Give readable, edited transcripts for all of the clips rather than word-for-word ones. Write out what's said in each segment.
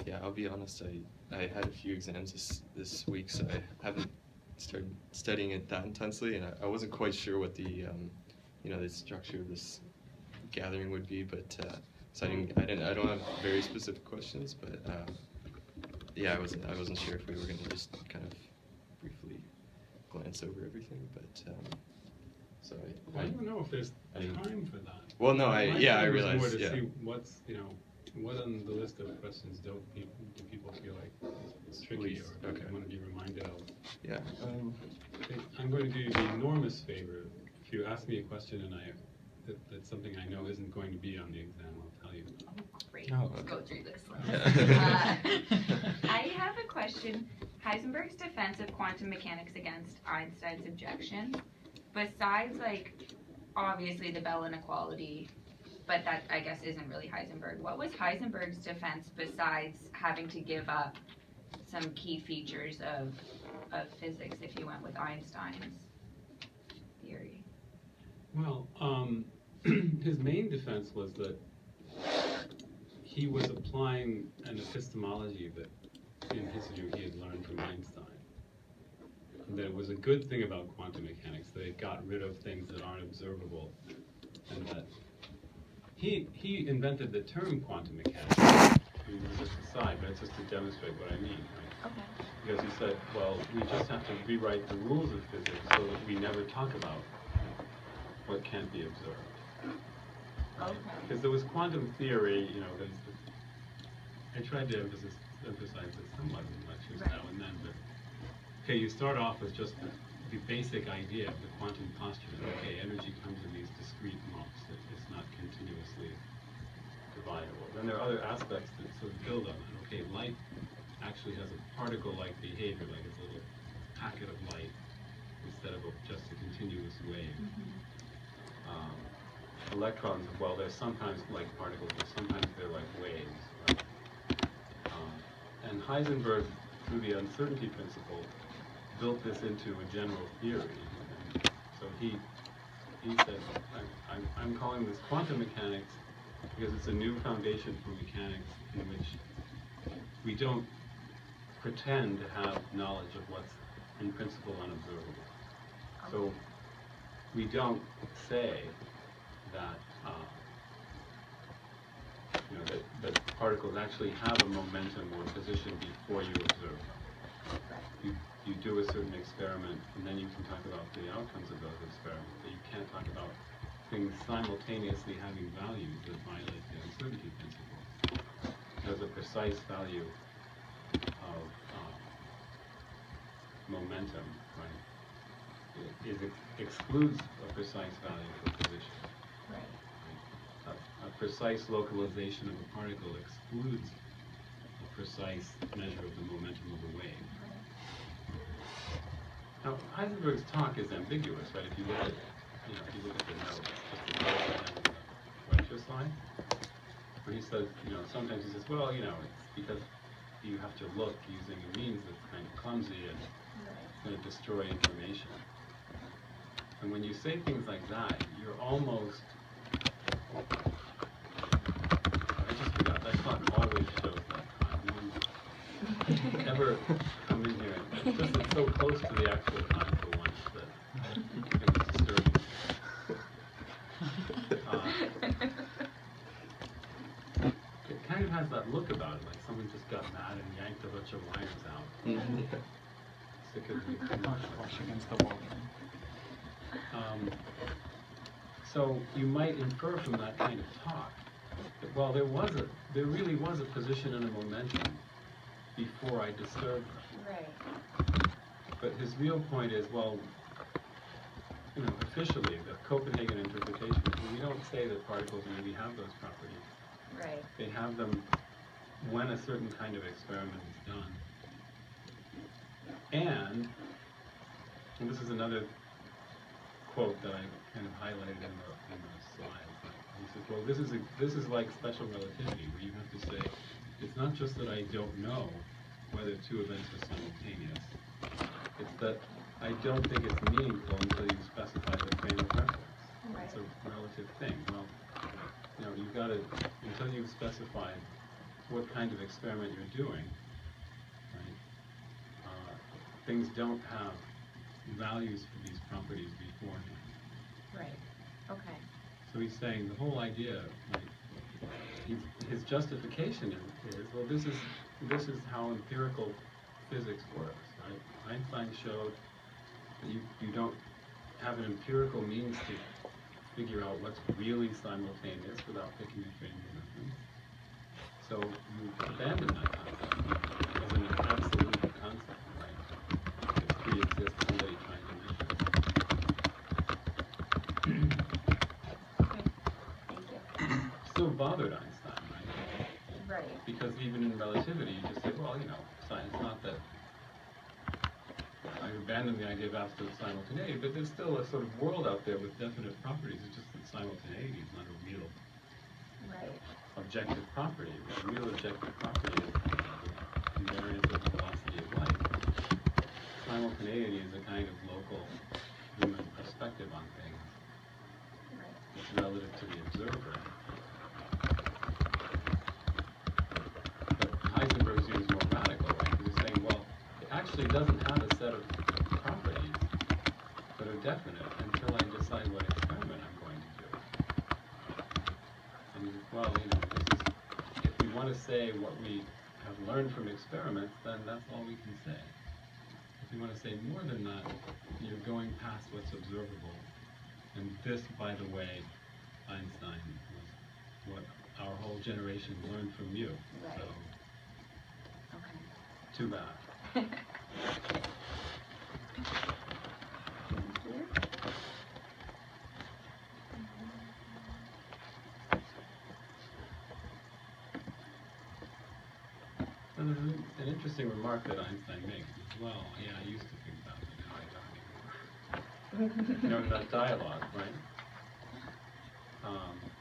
Yeah, I'll be honest, I had a few exams this week, so I haven't started studying it that intensely, and I wasn't quite sure what the the structure of this gathering would be, but so I don't have very specific questions, but yeah, I wasn't sure if we were going to just kind of briefly glance over everything, but so I don't know if there's time for that. Well, no, I realize, more to yeah. see what's, what on the list of questions do people feel like it's tricky or want to be reminded of. Yeah. I'm going to do you the enormous favor. If you ask me a question and that's something I know isn't going to be on the exam, I'll tell you. Oh, great. Oh, Let's okay. go through this. I have a question. Heisenberg's defense of quantum mechanics against Einstein's objection, besides, like, obviously the Bell inequality, but that, I guess, isn't really Heisenberg. What was Heisenberg's defense besides having to give up some key features of physics if you went with Einstein's theory? Well, his main defense was that he was applying an epistemology that, in his view, he had learned from Einstein. And that it was a good thing about quantum mechanics that it got rid of things that aren't observable, and that he invented the term quantum mechanics. Just aside, but it's just to demonstrate what I mean, right? Okay. Because he said, well, we just have to rewrite the rules of physics so that we never talk about what can't be observed. Okay. Because there was quantum theory, I tried to emphasize this somewhat in lectures now and then, but okay, you start off with just the basic idea of the quantum postulate. Okay, energy comes in these discrete lumps. It's not continuously dividable. Then there are other aspects that sort of build on that. Okay, light actually has a particle-like behavior, like it's a little packet of light instead of just a continuous wave. Electrons, well, they're sometimes like particles, but sometimes they're like waves. Right? And Heisenberg, through the uncertainty principle, built this into a general theory. And so he said, I'm calling this quantum mechanics because it's a new foundation for mechanics in which we don't pretend to have knowledge of what's in principle unobservable. So we don't say that that particles actually have a momentum or position before you observe them. You do a certain experiment, and then you can talk about the outcomes of those experiments, but you can't talk about things simultaneously having values that violate the uncertainty principle. There's a precise value of momentum, right? It excludes a precise value for position. Right. A precise localization of a particle excludes a precise measure of the momentum of a wave. Now, Heisenberg's talk is ambiguous, right? If you look at, if you look at the notes, just the notes on the lecture slide, where he says, sometimes he says, well, it's because you have to look using a means that's kind of clumsy and it's going to destroy information. And when you say things like that, you're almost, I just forgot, that talk always shows that time. No one ever come in here, it's so close to the actual time for once that it's disturbing. It kind of has that look about it, like someone just got mad and yanked a bunch of wires out. Sick of the Brush against the wall. So you might infer from that kind of talk that, well, there really was a position and a momentum before I disturbed them. Right. But his real point is, well, officially, the Copenhagen interpretation, we don't say that particles really have those properties. Right. They have them when a certain kind of experiment is done. And this is another quote that I kind of highlighted in the slide. He says, well, this is like special relativity, where you have to say, it's not just that I don't know whether two events are simultaneous. It's that I don't think it's meaningful until you specify the frame of reference. Right. It's a relative thing. Well, you've got to, until you've specified what kind of experiment you're doing, right? Things don't have values for these properties beforehand. Right. Okay. So he's saying the whole idea, like, his justification is well, this is how empirical physics works, right? Einstein showed that you don't have an empirical means to figure out what's really simultaneous without picking a frame of reference. So you abandon that concept as an absolute concept, right? It pre-exists somebody trying to measure it. Okay. Thank you. Still bothered Einstein, right? Right. Because even in relativity, you just say, well, you know, science, not that I abandon the idea of absolute simultaneity, but there's still a sort of world out there with definite properties. It's just that simultaneity is not a real Right. objective property. The real objective property is the invariance of the velocity of light. Simultaneity is a kind of local human perspective on things. Right. It's relative to the observer. But Heisenberg's view is more radical, right? Because he's saying, well, it actually doesn't have a set of properties that are definite until I decide what experiment I'm going to do. And he says, well, you know, if we want to say what we have learned from experiments, then that's all we can say. If you want to say more than that, you're going past what's observable. And this, by the way, Einstein, was what our whole generation learned from you. Right. So, Okay. too bad. Thank you. And there's an interesting remark that Einstein makes. Well, yeah, I used to think that, but now I don't anymore. You know, in that dialogue, right?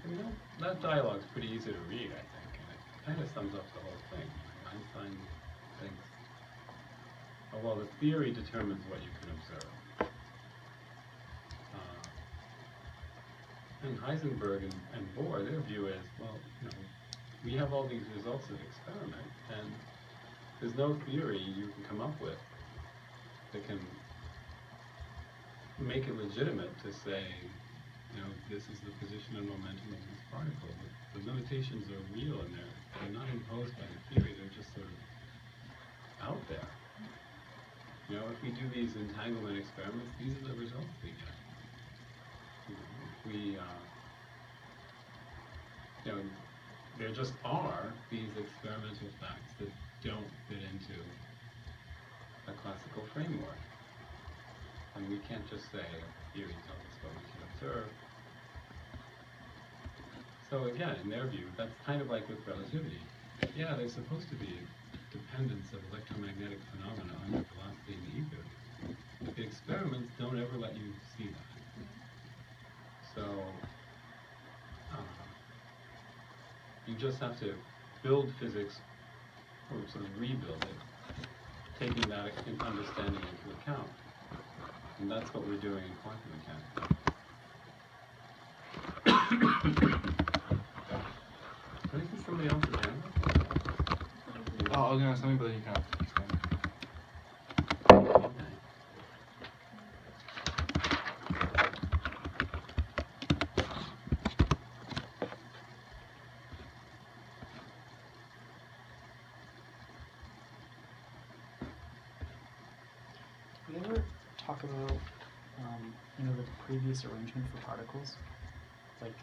You know, that dialogue's pretty easy to read, I think, and it kind of sums up the whole thing. Einstein thinks, oh, well, the theory determines what you can observe. And Heisenberg and Bohr, their view is, well, you know, we have all these results of experiment, and there's no theory you can come up with that can make it legitimate to say, you know, this is the position and momentum of this particle. The limitations are real, and they're not imposed by the theory, they're just sort of out there. You know, if we do these entanglement experiments, these are the results we get. You know, if we, you know, there just are these experimental facts that don't fit into a classical framework. And we can't just say, theory tells us what we can observe. So again, in their view, that's kind of like with relativity. Yeah, there's supposed to be a dependence of electromagnetic phenomena on the velocity in the ether. But the experiments don't ever let you see that. So, you just have to build physics, or sort of rebuild it, taking that understanding into account. And that's what we're doing in quantum mechanics. Can I see somebody else's hand? Oh, I was gonna ask something, but then you kind of explained. Okay. We ever talk about, you know, the previous arrangement for particles? Like,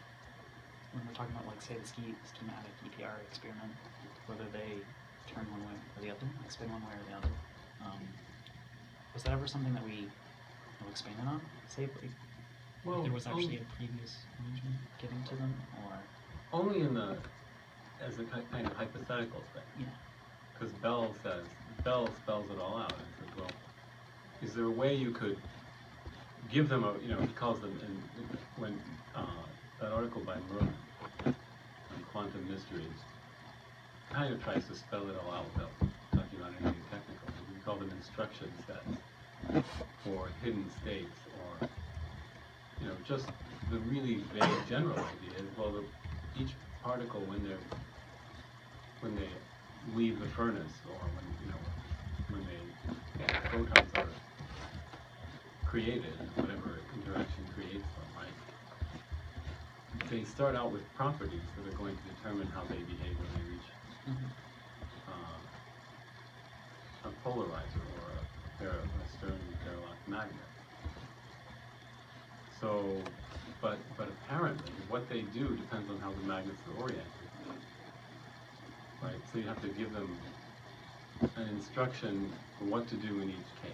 when we're talking about, like, say, the schematic EPR experiment, whether they turn one way or the other, like spin one way or the other. Was that ever something that we expanded on? Say, like, Well, if there was actually a previous arrangement given to them, or? only in the, as a kind of hypothetical thing. Yeah. Because Bell spells it all out and says, well, is there a way you could give them a, you know, he calls them, when that article by Merlin on quantum mysteries kind of tries to spell it all out without talking about anything technical. We call them instruction sets or hidden states, or, you know, just the really vague general idea is, well, each particle, when they're when they leave the furnace, or when photons are created, whatever interaction creates them, right? They start out with properties that are going to determine how they behave when they reach a polarizer or a stern parallel magnet. So, but apparently, what they do depends on how the magnets are oriented, right? So you have to give them an instruction for what to do in each case.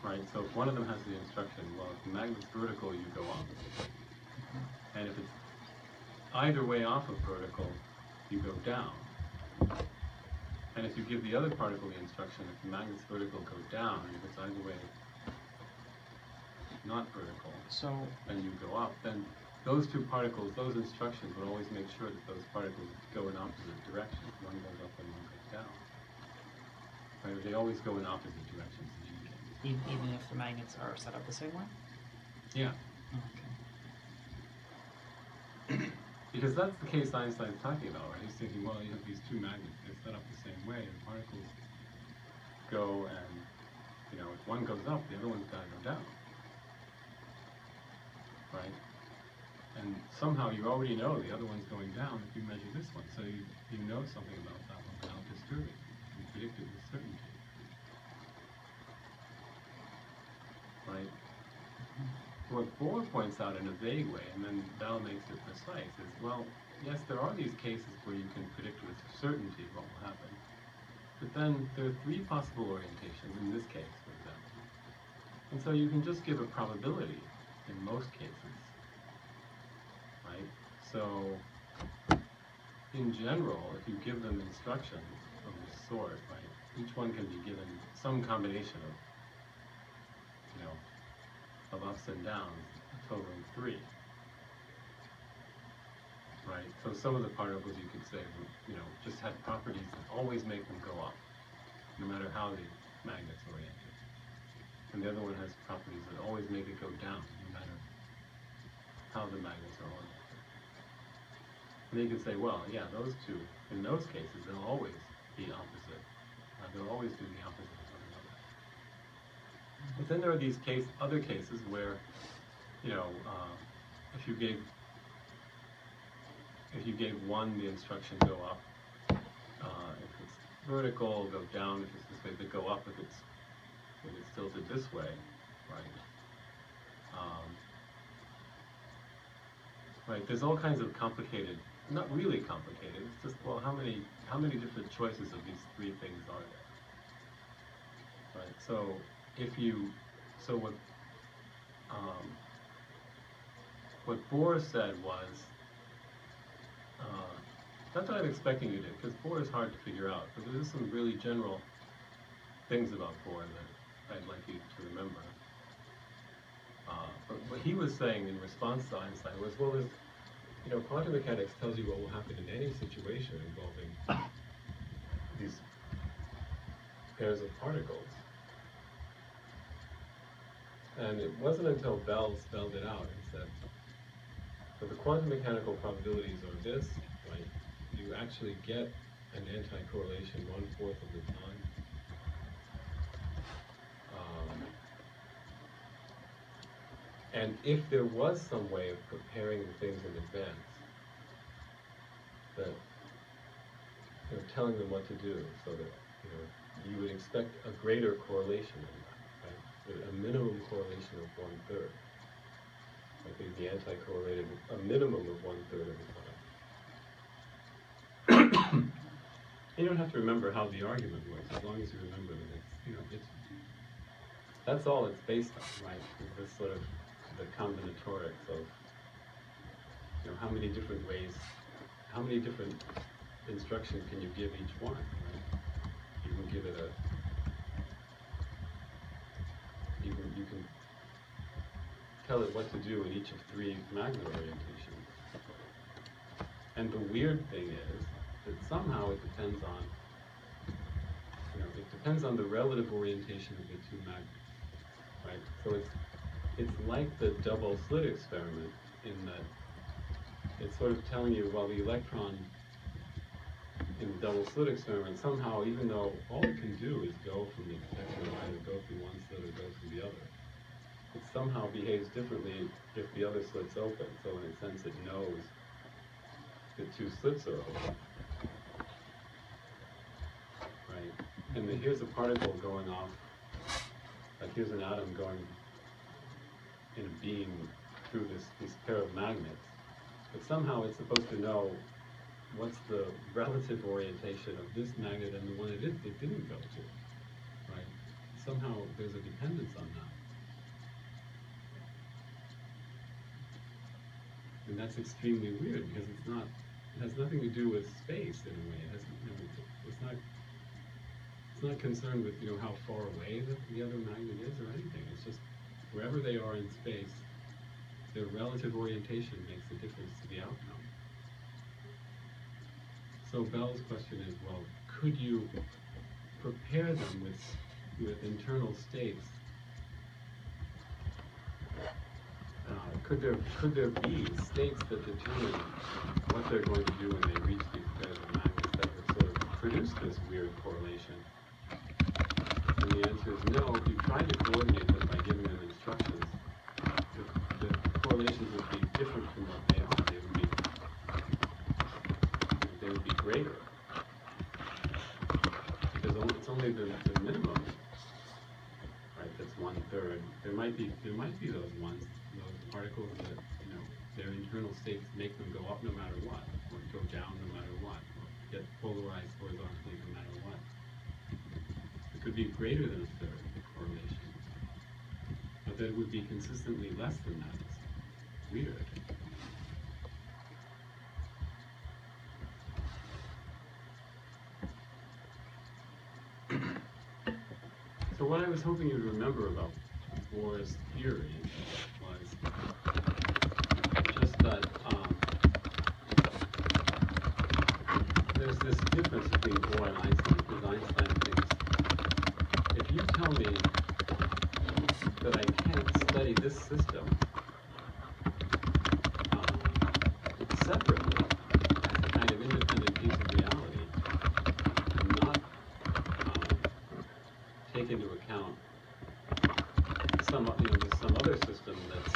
Right, so if one of them has the instruction, well, if the magnet's vertical, you go up. And if it's either way off of vertical, you go down. And if you give the other particle the instruction, if the magnet's vertical, go down, and if it's either way not vertical, and you go up, then those two particles, those instructions would always make sure that those particles go in opposite directions. One goes up and one goes down. Right, they always go in opposite directions. Even if the magnets are set up the same way? Yeah. Okay. Because that's the case Einstein's talking about, right? He's thinking, well, you have these two magnets, they're set up the same way, and particles go and, if one goes up, the other one's got to go down. Right? And somehow you already know the other one's going down if you measure this one, so you know something about that one without disturbing it. You predict it with certainty. Right? What Bohr points out in a vague way, and then Bell makes it precise, is, well, yes, there are these cases where you can predict with certainty what will happen, but then there are three possible orientations in this case, for example. And so you can just give a probability in most cases, right? So, in general, if you give them instructions of this sort, right, each one can be given some combination of ups and downs, totaling 3. Right? So some of the particles you could say, just had properties that always make them go up, no matter how the magnet's oriented. And the other one has properties that always make it go down, no matter how the magnets are oriented. And you could say, well, yeah, those two, in those cases, they'll always be opposite. They'll always do the opposite of one another. But then there are these other cases where, if you gave one the instruction go up, if it's vertical, go down. If it's this way, they go up if it's tilted this way, right? Right. There's all kinds of complicated, not really complicated. It's just, well, how many different choices of these three things are there? Right. So what Bohr said was, not that I'm expecting you to, because Bohr is hard to figure out, but there's some really general things about Bohr that I'd like you to remember. But what he was saying in response to Einstein was, well, quantum mechanics tells you what will happen in any situation involving these pairs of particles. And it wasn't until Bell spelled it out and said, so the quantum mechanical probabilities are this, right? You actually get an anti-correlation 1/4 of the time. And if there was some way of preparing the things in advance, that telling them what to do, so that you would expect a greater correlation in that, right? A minimum correlation of 1/3. I think the anti-correlated a minimum of 1/3 of the time. You don't have to remember how the argument works, as long as you remember that it's that's all it's based on, right? This sort of the combinatorics of how many different ways, how many different instructions can you give each one, right? You can give it you can tell it what to do in each of 3 magnet orientations. And the weird thing is that somehow it depends on the relative orientation of the 2 magnets, right? So it's like the double slit experiment in that it's sort of telling you, well, the electron in the double slit experiment, somehow, even though all it can do is go from the detector and either go through one slit or go through the other, it somehow behaves differently if the other slit's open. So in a sense, it knows that two slits are open. Right? And then here's a particle going off, like here's an atom going in a beam through this pair of magnets. But somehow it's supposed to know what's the relative orientation of this magnet and the one it didn't go to. Right? Somehow there's a dependence on that. And that's extremely weird because it has nothing to do with space in a way. It has, it's not concerned with, how far away the other magnet is or anything. It's just wherever they are in space, their relative orientation makes a difference to the outcome. So Bell's question is, well, could you prepare them with internal states? Could there be states that determine what they're going to do when they reach these pairs of magnets that would sort of produce this weird correlation? And the answer is no. If you tried to coordinate them by giving them instructions, the correlations would be different from what they are. They would be greater. Because it's only the minimum, right, that's 1/3. There might be those particles that, their internal states make them go up no matter what, or go down no matter what, or get polarized horizontally no matter what. It could be greater than 1/3 correlation, but that it would be consistently less than that. It's weird. So what I was hoping you'd remember about Bohr's theory was just that there's this difference between Bohr and Einstein, because Einstein thinks, if you tell me that I can't study this system separately as a kind of independent piece of reality, and not take into account some other system that's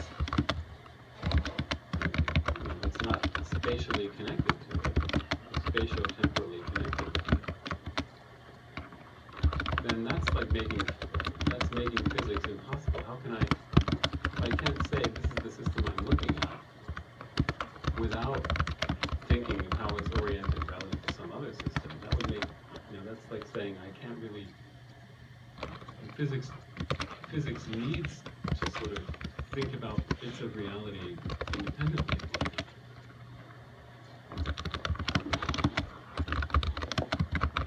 not spatially connected to it, spatio-temporally connected to it, then that's making physics impossible. How can I can't say this is the system I'm looking at without thinking of how it's oriented relative to some other system. That would make, that's like saying I can't really, physics needs to sort of think about bits of reality independently.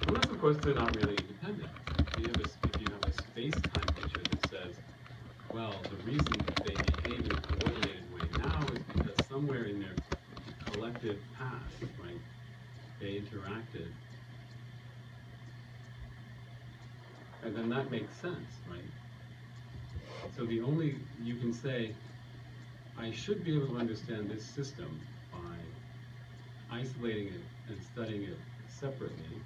Unless, of course, they're not really independent. If you have a space-time picture that says, well, the reason they behave in a coordinated way now is because somewhere in their collective past, right, they interacted. And then that makes sense, right? So you can say, I should be able to understand this system by isolating it and studying it separately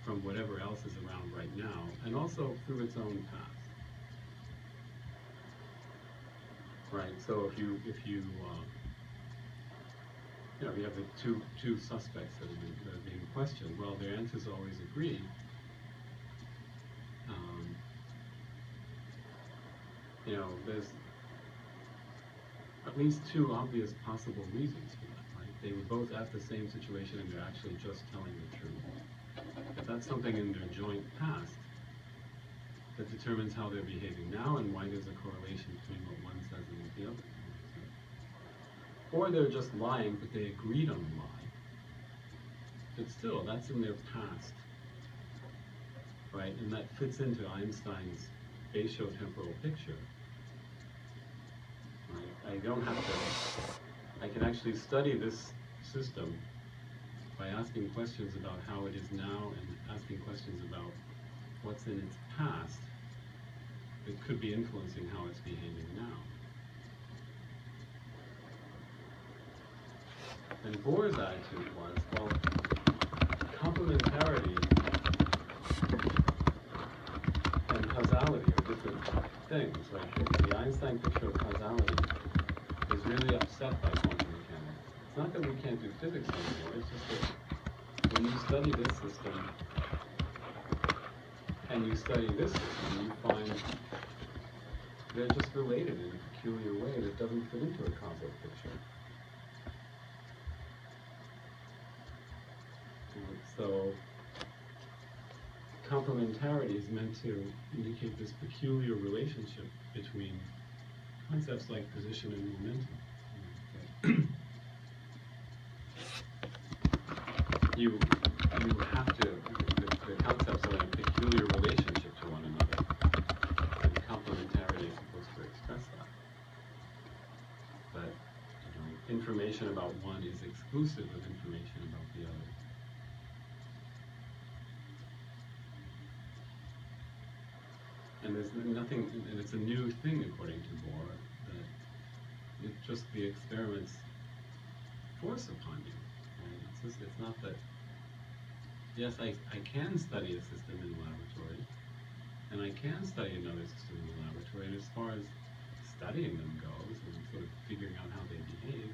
from whatever else is around right now, and also through its own past. Right, so if you have the two suspects that are being questioned, well, their answers always agree. There's at least two obvious possible reasons for that, right? They were both at the same situation and they're actually just telling the truth. But that's something in their joint past that determines how they're behaving now and why there's a correlation between what one says and what the other says. Or they're just lying, but they agreed on the lie. But still, that's in their past, right? And that fits into Einstein's spatio-temporal picture. Right? I can actually study this system by asking questions about how it is now and asking questions about what's in its past that could be influencing how it's behaving now. And Bohr's attitude was, well, complementarity and causality are different things. Like the Einstein picture of causality is really upset by quantum mechanics. It's not that we can't do physics anymore, it's just that when you study this system and you study this system, you find they're just related in a peculiar way that doesn't fit into a causal picture. So complementarity is meant to indicate this peculiar relationship between concepts like position and momentum. You have to, the concepts are in a peculiar relationship to one another, and complementarity is supposed to express that. But information about one is exclusive of information about the other. And there's nothing, and it's a new thing according to Bohr, that it's just the experiments force upon you. Right? It's not that, yes, I can study a system in the laboratory, and I can study another system in the laboratory, and as far as studying them goes, and sort of figuring out how they behave,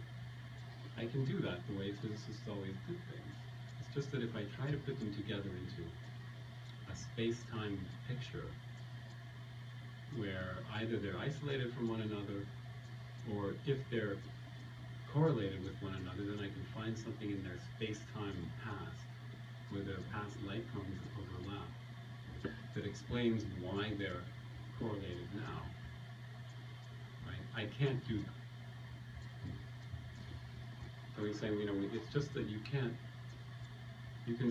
I can do that the way physicists always did things. It's just that if I try to put them together into a space-time picture, where either they're isolated from one another, or if they're correlated with one another, then I can find something in their space-time past, where their past lifetimes overlap, that explains why they're correlated now. Right? I can't do that. So he's saying, it's just that you can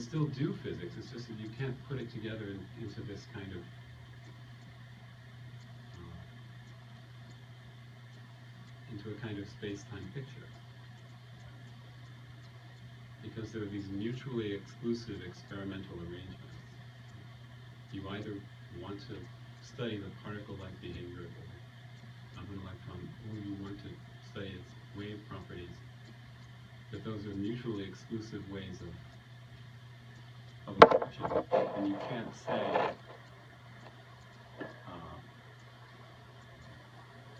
still do physics, it's just that you can't put it together into this kind of into a kind of space-time picture. Because there are these mutually exclusive experimental arrangements. You either want to study the particle-like behavior of an electron, or you want to study its wave properties. But those are mutually exclusive ways of approaching, and you can't say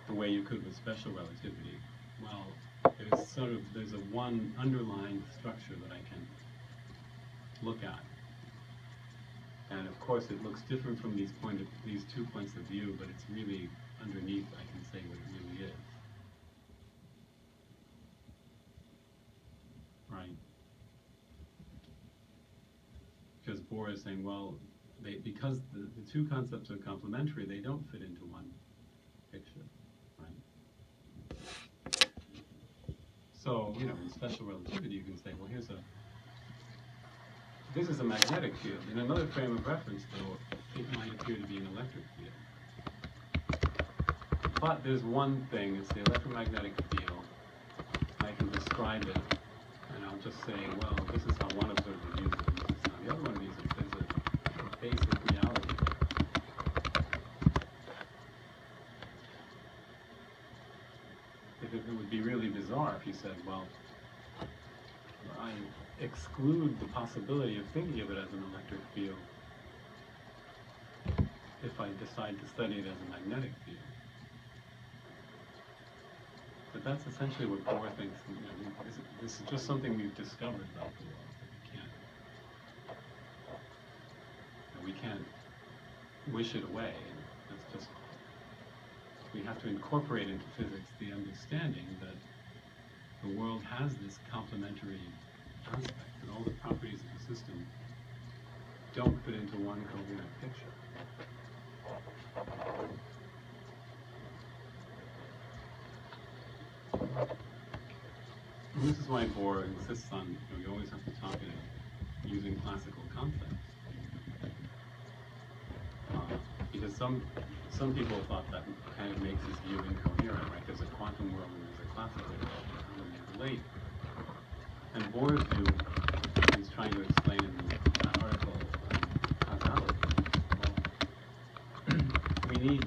the way you could with special relativity. Well, there's a one underlying structure that I can look at, and of course it looks different from these 2 points of view, but it's really underneath. I can say what it really is. Right? Because Bohr is saying, well, because the two concepts are complementary, they don't fit into one picture. Right? So, in special relativity, you can say, well, this is a magnetic field. In another frame of reference, though, it might appear to be an electric field. But there's one thing, it's the electromagnetic field. I can describe it, and I'll just say, well, this is how one observer views it, and this is how the other one views it. There's a basic reality. It would be really bizarre if you said, well, I exclude the possibility of thinking of it as an electric field if I decide to study it as a magnetic field. But that's essentially what Bohr thinks. This is just something we've discovered about the world, that we can't wish it away. It's just, we have to incorporate into physics the understanding that the world has this complementary aspect, and all the properties of the system don't fit into one coherent picture. And this is why Bohr insists on, you always have to talk using classical concepts. Because some people thought that kind of makes his view incoherent, right? There's a quantum world and there's a classical world, and how do they relate? And Bohr's view, he's trying to explain in that article, causality. Well, we need,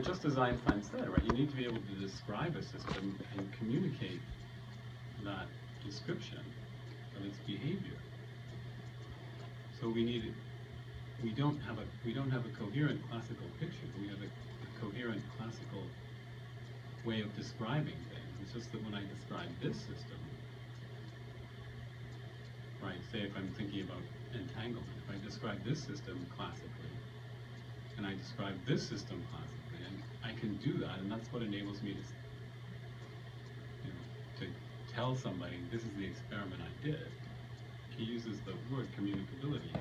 just as Einstein said, right? You need to be able to describe a system and communicate that description of its behavior. So we don't have a coherent classical picture. We have a coherent classical way of describing things. It's just that when I describe this system, right, say if I'm thinking about entanglement, if I describe this system classically, and I describe this system classically, and I can do that, and that's what enables me to, to tell somebody, this is the experiment I did. He uses the word communicability.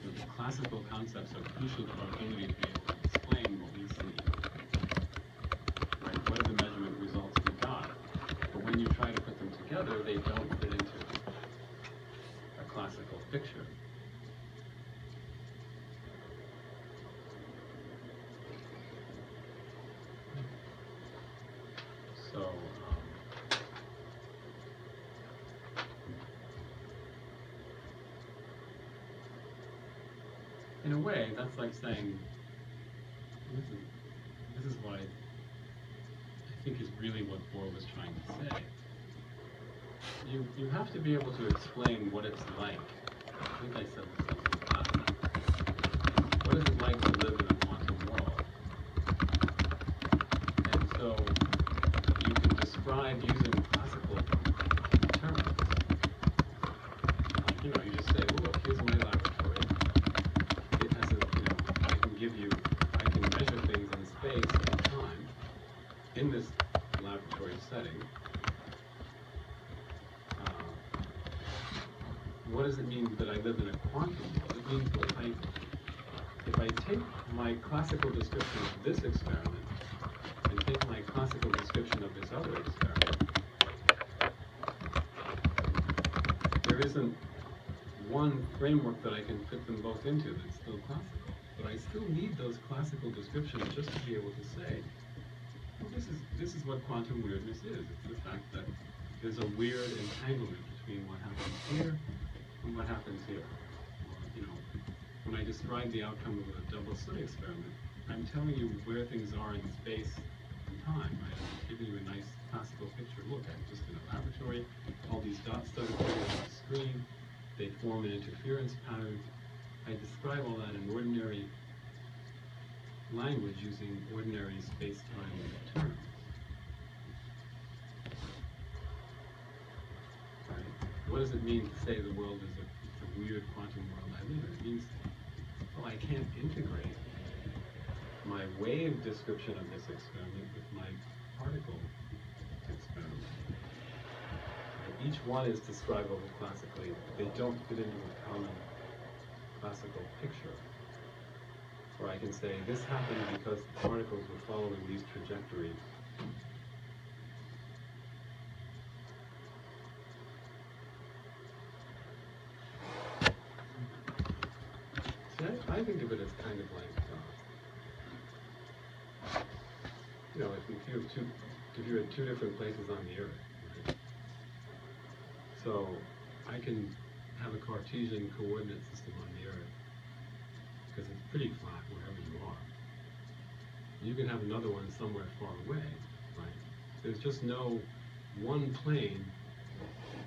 The classical concepts are crucial to our ability to be able to explain what we see. Right? What are the measurement results we got? But when you try to put them together, they don't fit into a classical picture. So, in a way, that's like saying, this is what I think is really what Bohr was trying to say. You have to be able to explain what it's like. I think I said this in class. What is it like to live in a quantum world? And so you can describe using classical terms. Like, you just say, well, look, here's my laboratory. It has I can measure things in space and time in this laboratory setting. What does it mean that I live in a quantum world? It means that if I take my classical description of this experiment and take my classical description of this other experiment, there isn't one framework that I can fit them both into that's still classical. But I still need those classical descriptions just to be able to say, well, this is what quantum weirdness is. It's the fact that there's a weird entanglement between what happens here and what happens here. When I describe the outcome of a double slit experiment, I'm telling you where things are in space and time. I'm giving you a nice classical picture. Look, I'm just in a laboratory. All these dots start appearing on the screen. They form an interference pattern. I describe all that in ordinary language using ordinary space-time terms. Right? What does it mean to say the world is a weird quantum world I live in? It means, well, I can't integrate my wave description of this experiment with my particle experiment. Right? Each one is describable classically. They don't fit into a common classical picture. Or I can say, this happened because the particles were following these trajectories. See, I think of it as kind of like, if you're at two different places on the Earth, right? So I can have a Cartesian coordinate system on the Earth because it's pretty flat wherever you are. You can have another one somewhere far away, right? There's just no one plane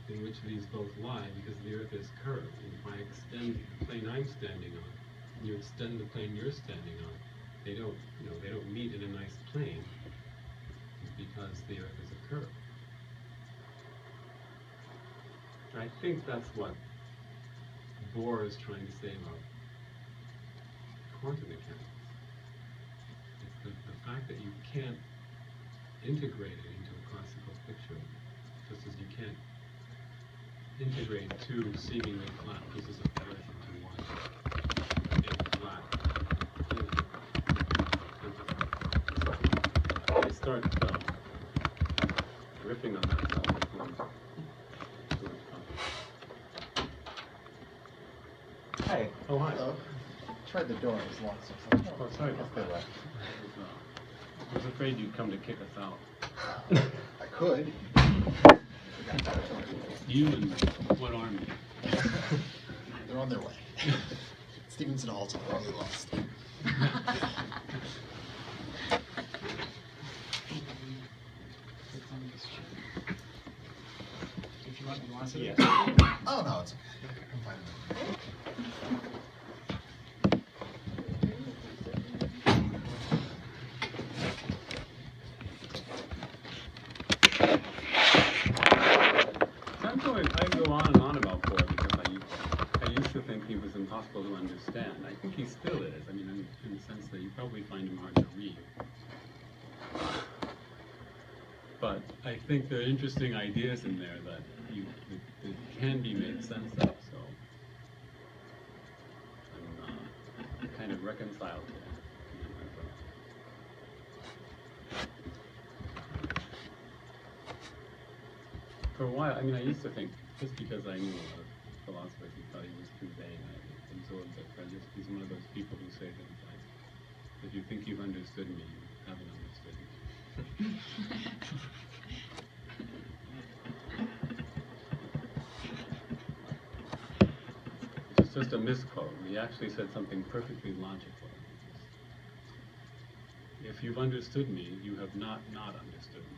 in which these both lie because the Earth is curved. And if I extend the plane I'm standing on, and you extend the plane you're standing on, they don't meet in a nice plane because the Earth is a curve. And I think that's what Bohr is trying to say about quantum mechanics. It's the fact that you can't integrate it into a classical picture, just as you can't integrate two seemingly flat pieces of the Earth into one big flat plane. I start riffing on that stuff. Hi. Oh, hi. Hello. Tried the door, it was locked. So I was like, Oh, sorry. I guess they left. I was afraid you'd come to kick us out. I could. You and what army? They're on their way. Stevenson Hall's probably lost. If you want want to say Yeah. that? Oh, no, it's okay. I'm fine with it. I go on and on about Bohr because I used to think he was impossible to understand. I think he still is. I mean, in the sense that you probably find him hard to read. But I think there are interesting ideas in there that that can be made sense of. So I'm kind of reconciled to that. For a while, I mean, I used to think, just because I knew a lot of philosophers who thought he was too vague, I absorbed it. But he's one of those people who say things like, if you think you've understood me, you haven't understood me. It's just a misquote. He actually said something perfectly logical. If you've understood me, you have not understood me.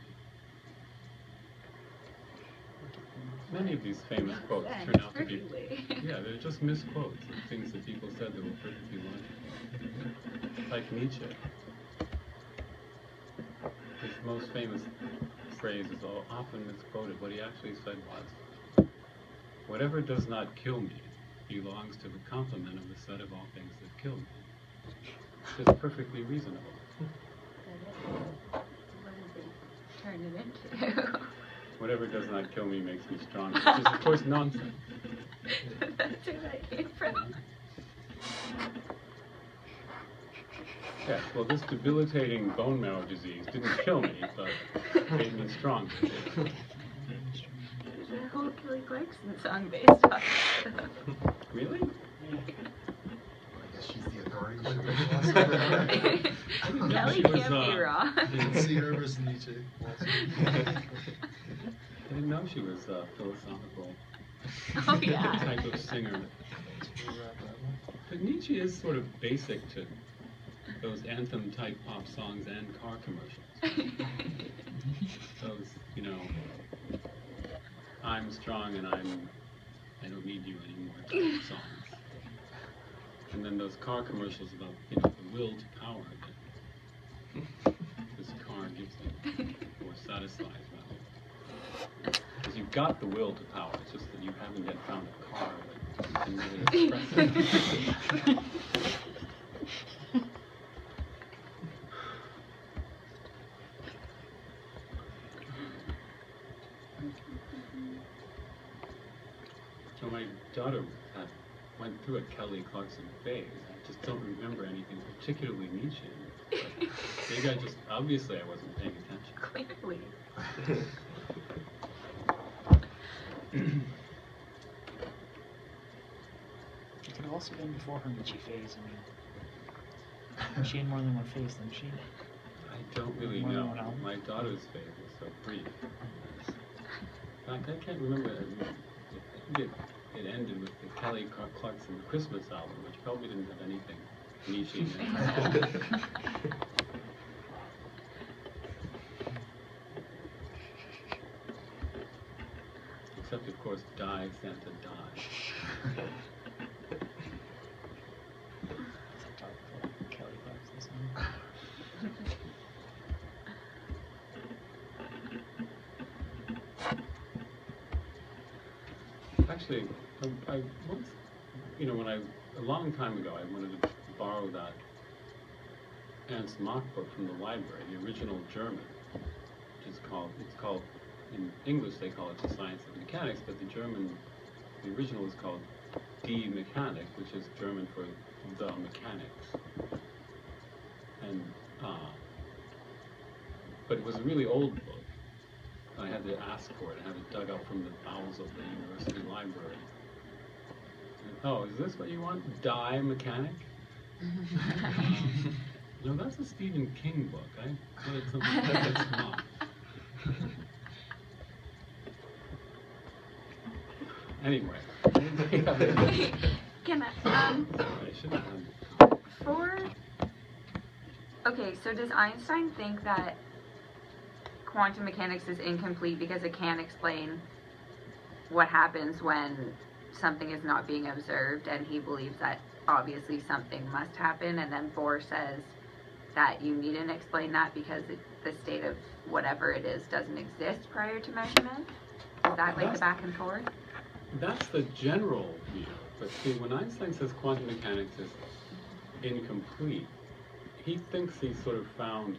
Many of these famous quotes turn out to be, yeah, they're just misquotes of things that people said that were perfectly logical. Like Nietzsche. His most famous phrase is often misquoted. What he actually said was, whatever does not kill me belongs to the complement of the set of all things that kill me. It's just perfectly reasonable. What did they turn it into? Whatever does not kill me makes me stronger, which is, of course, nonsense. That's where that came from. Yes, well, this debilitating bone marrow disease didn't kill me, but made me stronger. There's a whole Kelly Clarkson song based on it. Really? I guess she's the authority. Kelly She was, can't be wrong. See her versus Nietzsche. I didn't know she was a philosophical Oh yeah. type of singer. But Nietzsche is sort of basic to those anthem-type pop songs and car commercials. Those, you know, I'm strong and I don't need you anymore type songs. And then those car commercials about, you know, the will to power that this car gives you, or satisfies rather. Because you've got the will to power, it's just that you haven't yet found a car that can really express it. So my daughter went through a Kelly Clarkson phase. I just don't remember anything particularly Nietzsche. Maybe obviously I wasn't paying attention. Clearly. It could have also been before her Nietzsche phase. I mean, she had more than one phase, didn't she? I don't really More than know. one album? My daughter's phase was so brief. In fact, I can't remember. I think it ended with the Kelly Clarkson Christmas album, which probably didn't have anything Nietzsche in it at all. Except, of course, Die, Santa, Die. Kelly Clarkson song. Actually, I once, you know, a long time ago, I wanted to borrow that Ernst Mach book from the library, the original German, which is it's called, in English they call it The Science of Mechanics, but the original is called Die Mechanik, which is German for the mechanics. And, but it was a really old book. I had to ask for it. I had it dug up from the bowels of the university library. And, oh, is this what you want? Die Mechanic? No, that's a Stephen King book. I wanted something that's not. Anyway. Can I, I should have. okay, so does Einstein think that quantum mechanics is incomplete because it can't explain what happens when something is not being observed, and he believes that obviously something must happen, and then Bohr says that you needn't explain that because the state of whatever it is doesn't exist prior to measurement? Is that like the back and forth? That's the general view. But see, when Einstein says quantum mechanics is incomplete, he thinks he's sort of found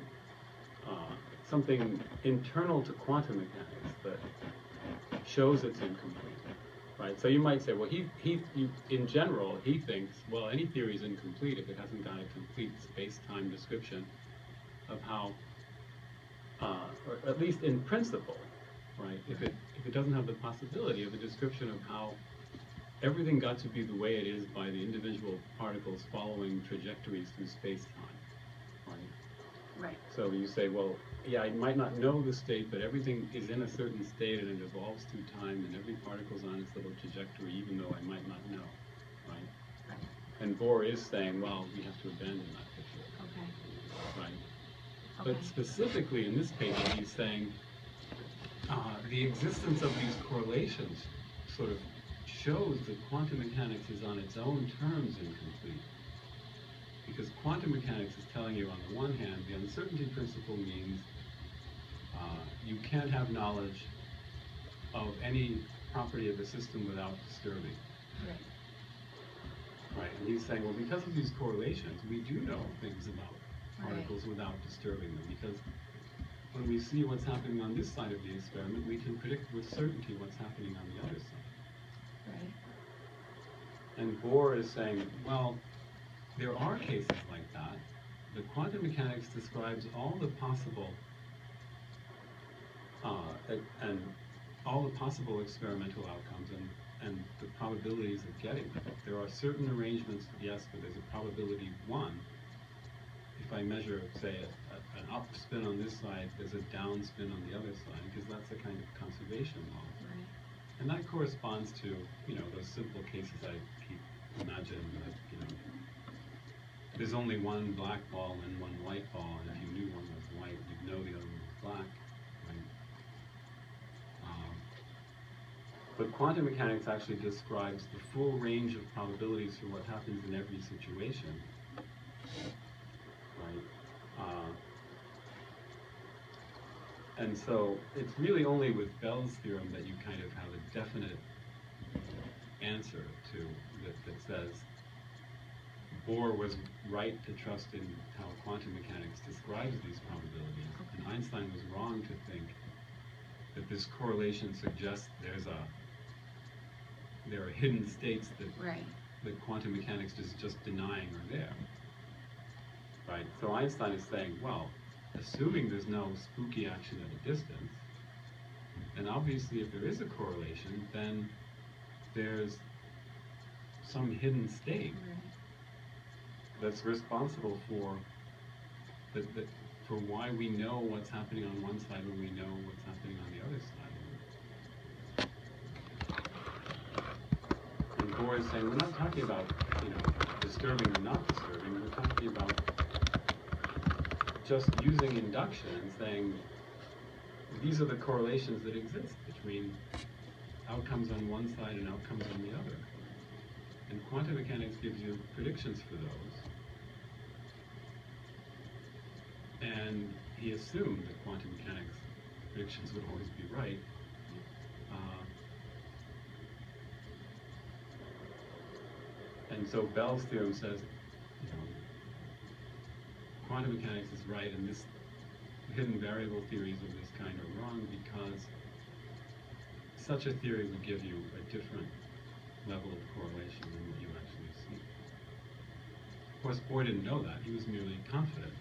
something internal to quantum mechanics that shows it's incomplete, right? So you might say, well, in general, he thinks, well, any theory is incomplete if it hasn't got a complete space-time description of how, or at least in principle, right? If it doesn't have the possibility of a description of how everything got to be the way it is by the individual particles following trajectories through space-time, right? Right. So you say, well, yeah, I might not know the state, but everything is in a certain state and it evolves through time, and every particle's on its little trajectory, even though I might not know, right? And Bohr is saying, well, we have to abandon that picture, Okay. right? Okay. But specifically in this paper, he's saying the existence of these correlations sort of shows that quantum mechanics is on its own terms incomplete. Because quantum mechanics is telling you, on the one hand, the uncertainty principle means you can't have knowledge of any property of a system without disturbing. Right, and he's saying, well, because of these correlations, we do know things about particles without disturbing them, because when we see what's happening on this side of the experiment, we can predict with certainty what's happening on the other side. Right. And Bohr is saying, well, there are cases like that. The quantum mechanics describes all the possible and all the possible experimental outcomes and the probabilities of getting them. There are certain arrangements, yes, but there's a probability 1. If I measure, say, an up spin on this side, there's a down spin on the other side, because that's a kind of conservation law. Right. And that corresponds to, those simple cases I keep imagining that, there's only one black ball and one white ball, and if you knew one was white, you'd know the other one was black. Right? But quantum mechanics actually describes the full range of probabilities for what happens in every situation. Right? And so it's really only with Bell's theorem that you kind of have a definite answer to that says Bohr was right to trust in how quantum mechanics describes these probabilities, and Einstein was wrong to think that this correlation suggests there are hidden states that quantum mechanics is just denying are there. Right? So Einstein is saying, well, assuming there's no spooky action at a distance, and obviously if there is a correlation, then there's some hidden state that's responsible for for why we know what's happening on one side when we know what's happening on the other side. And Bohr is saying, we're not talking about, disturbing or not disturbing, we're talking about just using induction and saying, these are the correlations that exist between outcomes on one side and outcomes on the other. And quantum mechanics gives you predictions for those. And he assumed that quantum mechanics predictions would always be right. And so Bell's theorem says, quantum mechanics is right, and this hidden variable theories of this kind are wrong because such a theory would give you a different level of correlation than what you actually see. Of course, Bohr didn't know that. He was merely confident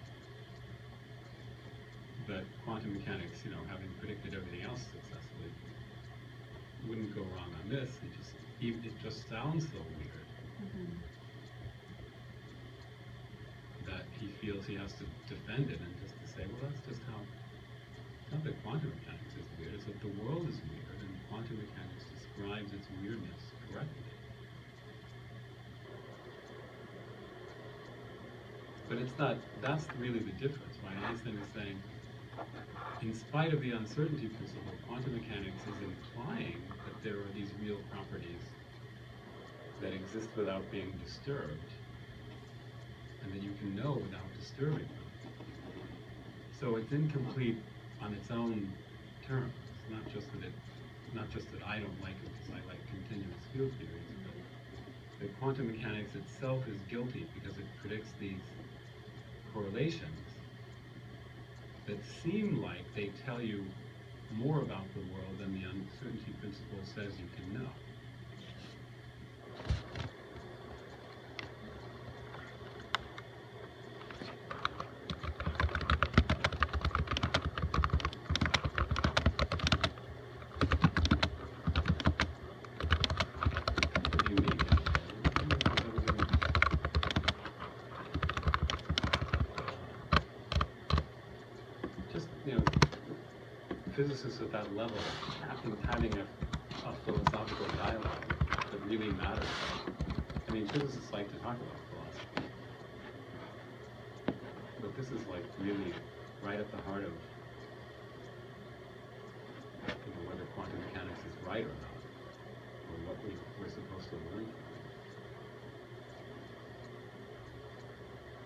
that quantum mechanics, having predicted everything else successfully, wouldn't go wrong on this. It just sounds so weird that he feels he has to defend it and just to say, well, that's just how. It's not that quantum mechanics is weird; it's that the world is weird, and quantum mechanics describes its weirdness correctly. But it's not. That's really the difference. Right? Einstein is saying in spite of the uncertainty principle, quantum mechanics is implying that there are these real properties that exist without being disturbed, and that you can know without disturbing them. So it's incomplete on its own terms. Not just that I don't like it because I like continuous field theories, but that quantum mechanics itself is guilty because it predicts these correlations that seem like they tell you more about the world than the uncertainty principle says you can know. What do you mean? Just, physicists at that level having a philosophical dialogue that really matters. I mean, physicists like to talk about philosophy, but this is like really right at the heart of whether quantum mechanics is right or not, or what we're supposed to learn from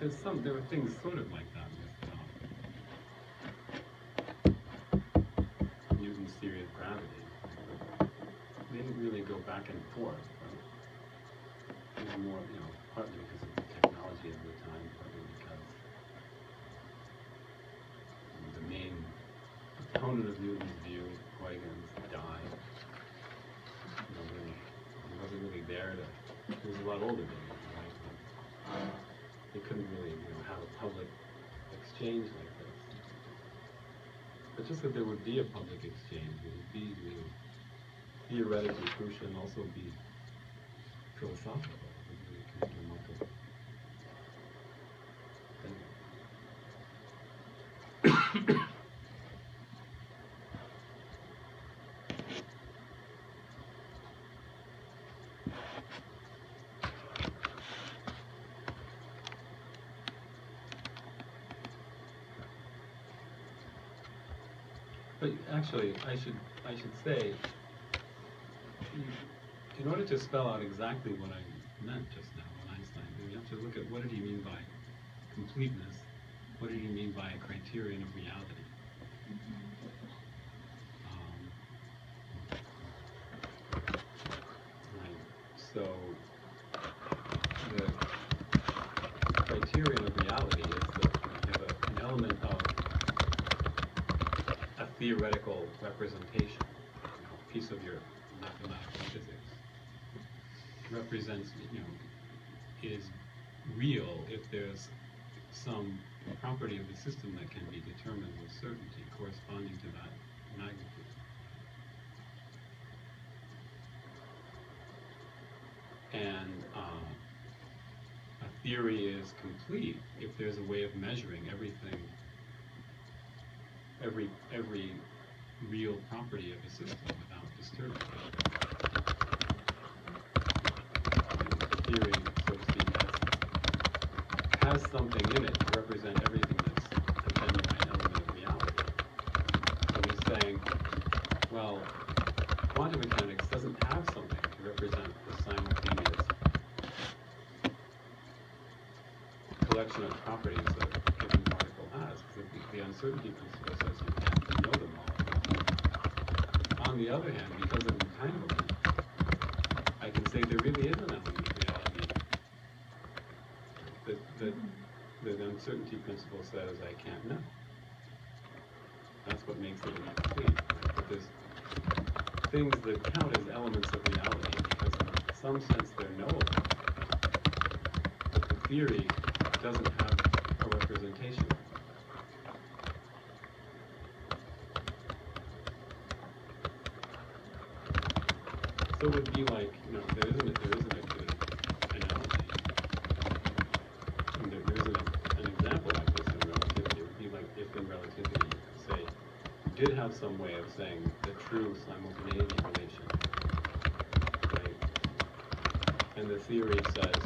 it. There were things sort of like that with Newton's theory of gravity. They didn't really go back and forth. It was more, partly because of the technology of the time, partly because the main opponent of Newton's view, Huygens, died. He wasn't really there to. He was a lot older than me, right? They couldn't really, have a public exchange like this. But just that there would be a public exchange, it would be really theoretically crucial and also be philosophical. It would really come up with things. But actually, I should say, in order to spell out exactly what I meant just now with Einstein, you have to look at what did he mean by completeness, what did he mean by a criterion of reality. Right. So the criterion of reality is that you have an element of a theoretical representation, a piece of your mathematical physics represents, is real if there's some property of the system that can be determined with certainty corresponding to that magnitude. And a theory is complete if there's a way of measuring everything, every real property of a system without disturbing it. The theory, so to speak, has something in it to represent everything that's a genuine element of reality. So he's saying, well, quantum mechanics doesn't have something to represent the simultaneous collection of properties that a given particle has, because the uncertainty principle says you can't know them all. On the other hand, because of entanglement, I can say there really is an element of reality that the uncertainty principle says I can't know. That's what makes it incomplete. But there's things that count as elements of reality because in some sense they're knowable. But the theory doesn't have a representation of them. So it would be like, there isn't a good analogy. And there isn't an example like this in relativity. It would be like if in relativity, say, you did have some way of saying the true simultaneity relation, right? And the theory says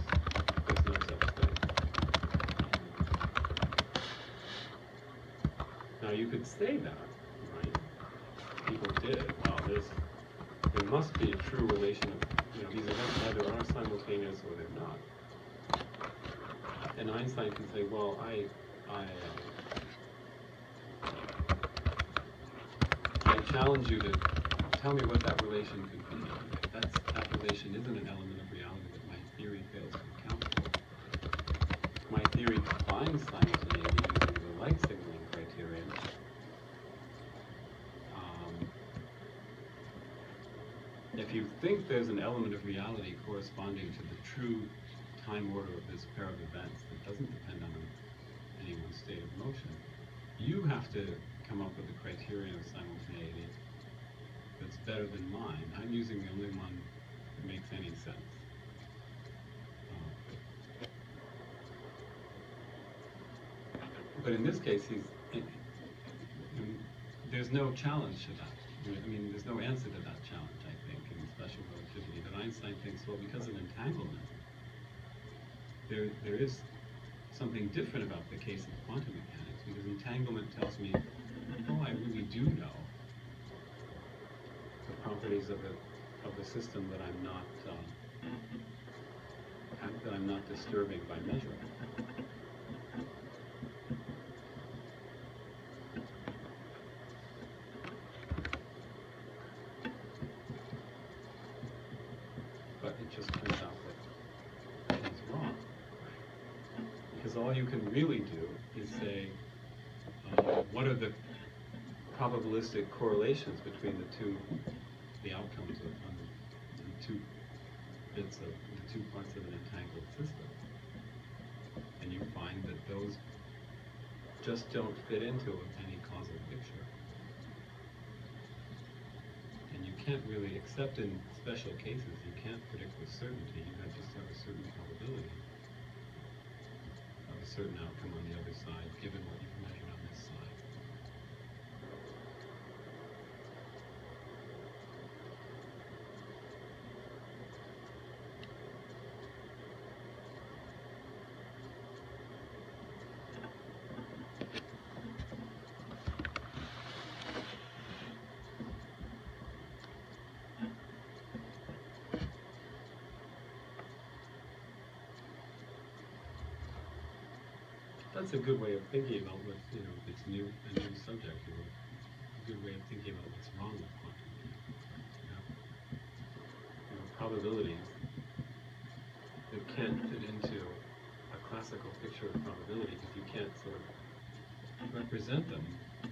there's no such thing. Now Now you could say that, right? People did. Well, there must be a true relation of, these events either are simultaneous or they're not. And Einstein can say, well, I challenge you to tell me what that relation could be. That relation isn't an element of reality that my theory fails to account for. My theory defines simultaneity using the light signaling criterion. If you think there's an element of reality corresponding to the true time order of this pair of events that doesn't depend on any one state of motion, you have to come up with a criterion of simultaneity that's better than mine. I'm using the only one that makes any sense. But in this case, there's no challenge to that. I mean, there's no answer to that challenge, I think, in special relativity. That Einstein thinks, well, because of entanglement, there is something different about the case of quantum mechanics, because entanglement tells me, oh, I really do know the properties of the system that I'm not disturbing by measuring. But it just turns out that he's wrong. Because all you can really do is say, what are the probabilistic correlations between the outcomes of the two bits of the two parts of an entangled system? And you find that those just don't fit into any causal picture. And you can't really, except in special cases, you can't predict with certainty. You just have a certain probability of a certain outcome on the other side, given what you've measured on this side. That's a good way of thinking about what, it's a new subject, a good way of thinking about what's wrong with quantum mechanics. Probabilities that can't fit into a classical picture of probability because you can't sort of represent them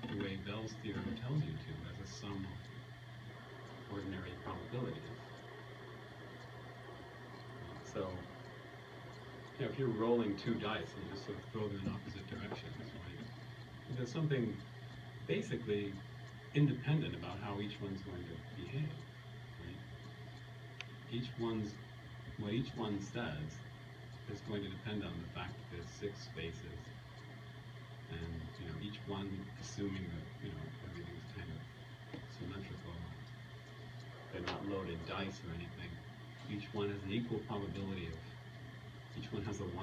the way Bell's theorem tells you to, as a sum of ordinary probabilities. So, if you're rolling two dice and you just sort of throw them in opposite directions, right? There's something basically independent about how each one's going to behave, right? What each one says is going to depend on the fact that there's 6 spaces, and each one assuming that everything's kind of symmetrical. They're not loaded dice or anything. Each one has an equal probability of. Each one has a 1/6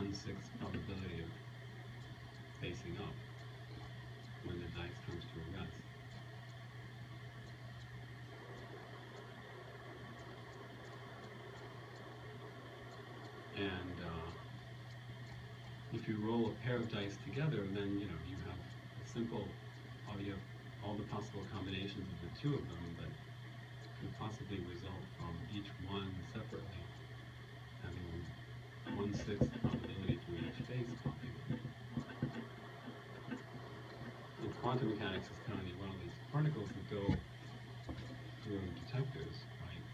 probability of facing up when the dice comes to a rest. And if you roll a pair of dice together, then you have a simple, you have all the possible combinations of the two of them that could possibly result from each one separately having 1/6 probability for each phase popping. In quantum mechanics, is telling you, well, these particles that go through detectors, right,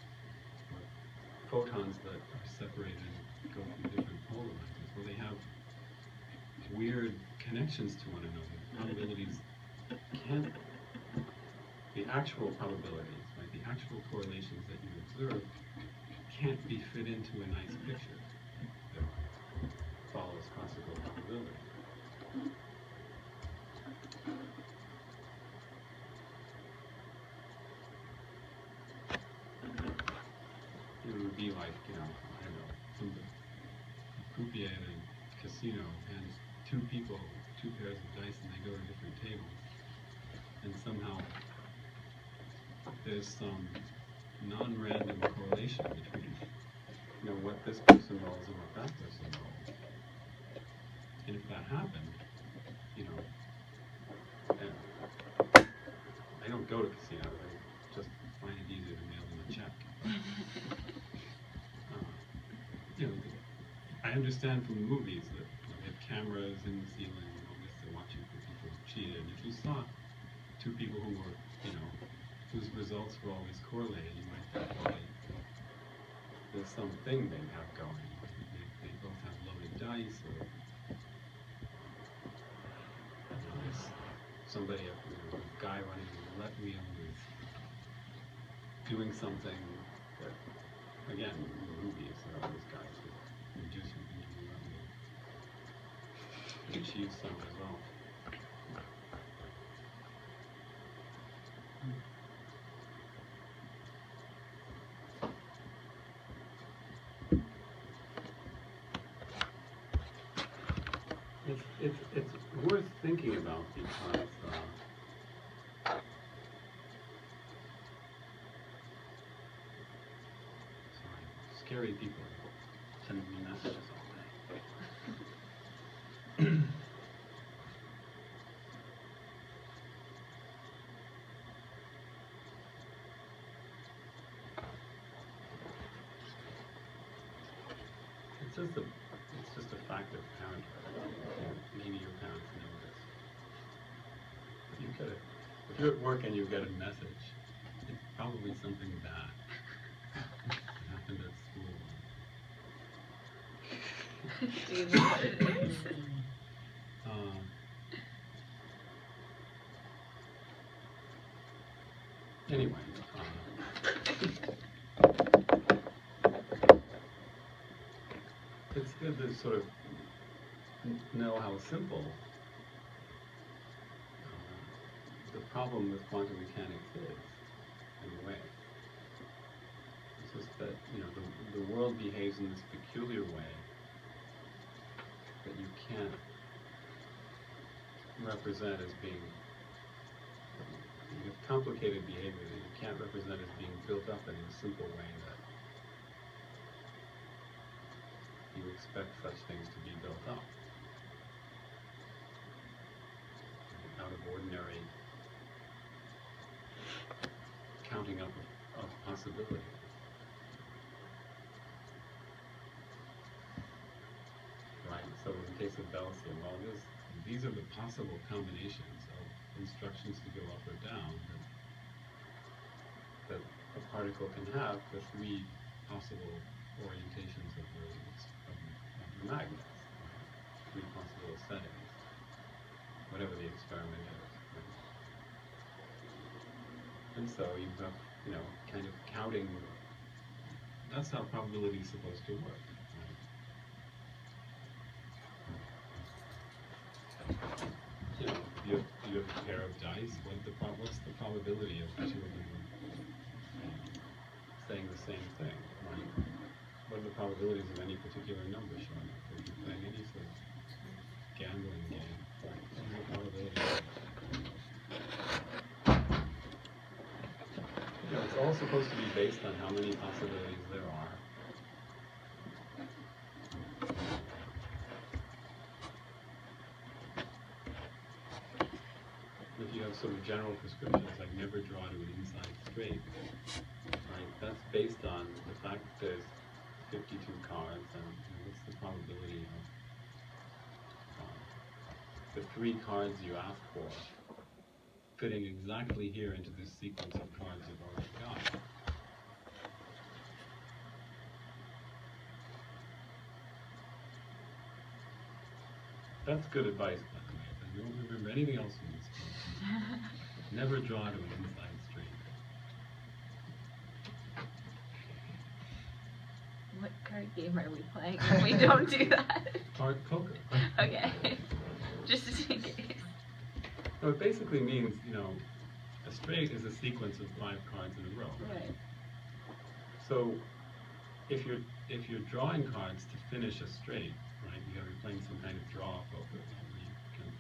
or photons that are separated and go through different polarizers, well, they have weird connections to one another. Probabilities can't, the actual probabilities, right, the actual correlations that you observe can't be fit into a nice picture that follows classical probability. It would be like, I don't know, some croupier at a casino and 2 people, 2 pairs of dice, and they go to different tables. somehow there's some non-random correlation between, you know, what this person rolls and what that person rolls. And if that happened, you know, and I don't go to casinos, I just find it easier to mail them a check. You know, I understand from the movies that they have cameras in the ceiling and all this, they're watching for people who cheated. And if you saw two people who were, you know, whose results were always correlated, you might think, well, there's something they have going. They both have loaded dice, or you know, there's somebody, you know, a guy running a roulette wheel who's doing something that, again, in the movies, there are always guys who do something to the roulette wheel to achieve some result. It's worth thinking about because sorry, scary people sending me messages all day. It's just a fact of parenthood. Maybe your parents know this. If you're at work and you get a message, it's probably something bad that happened at school. Do you know what it is? Anyway, it's good to sort of know how simple the problem with quantum mechanics is, in a way. It's just that, you know, the world behaves in this peculiar way that you can't represent as being, you have complicated behavior that you can't represent as being built up in a simple way that you expect such things to be built up out of ordinary counting up of possibility. Right, so in the case of Bell said, well, these are the possible combinations of instructions to go up or down that a particle can have for three possible orientations of the magnets, right? Three possible settings, whatever the experiment is. Right? And so you have, you know, kind of counting, that's how probability is supposed to work. You know, you have a pair of dice. What's the probability of the two of them saying the same thing, right? What are the probabilities of any particular number showing up? If you're playing any sort of gambling game, right? What are the probabilities? You know, it's all supposed to be based on how many possibilities there are. If you have sort of general prescriptions like never draw to an inside straight, right? That's based on the fact that there's 52 cards, and you know, what's the probability of the 3 cards you ask for fitting exactly here into this sequence of cards you've already got. That's good advice, by the way. If you don't remember anything else from this course, never draw to an inside straight. What card game are we playing if we don't do that? Card poker. Okay. Just in case. No, it basically means, you know, a straight is a sequence of 5 cards in a row. Right. So if you're drawing cards to finish a straight, right, you're playing some kind of draw poker, where you can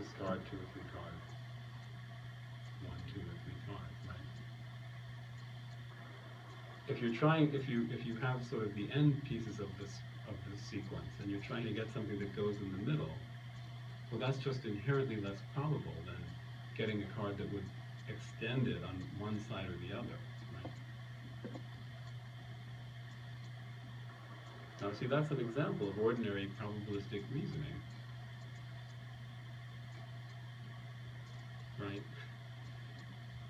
discard 2 or 3 cards, if you're trying, if you have sort of the end pieces of this sequence, and you're trying to get something that goes in the middle, well, that's just inherently less probable than getting a card that would extend it on one side or the other, right? Now, see, that's an example of ordinary probabilistic reasoning, right?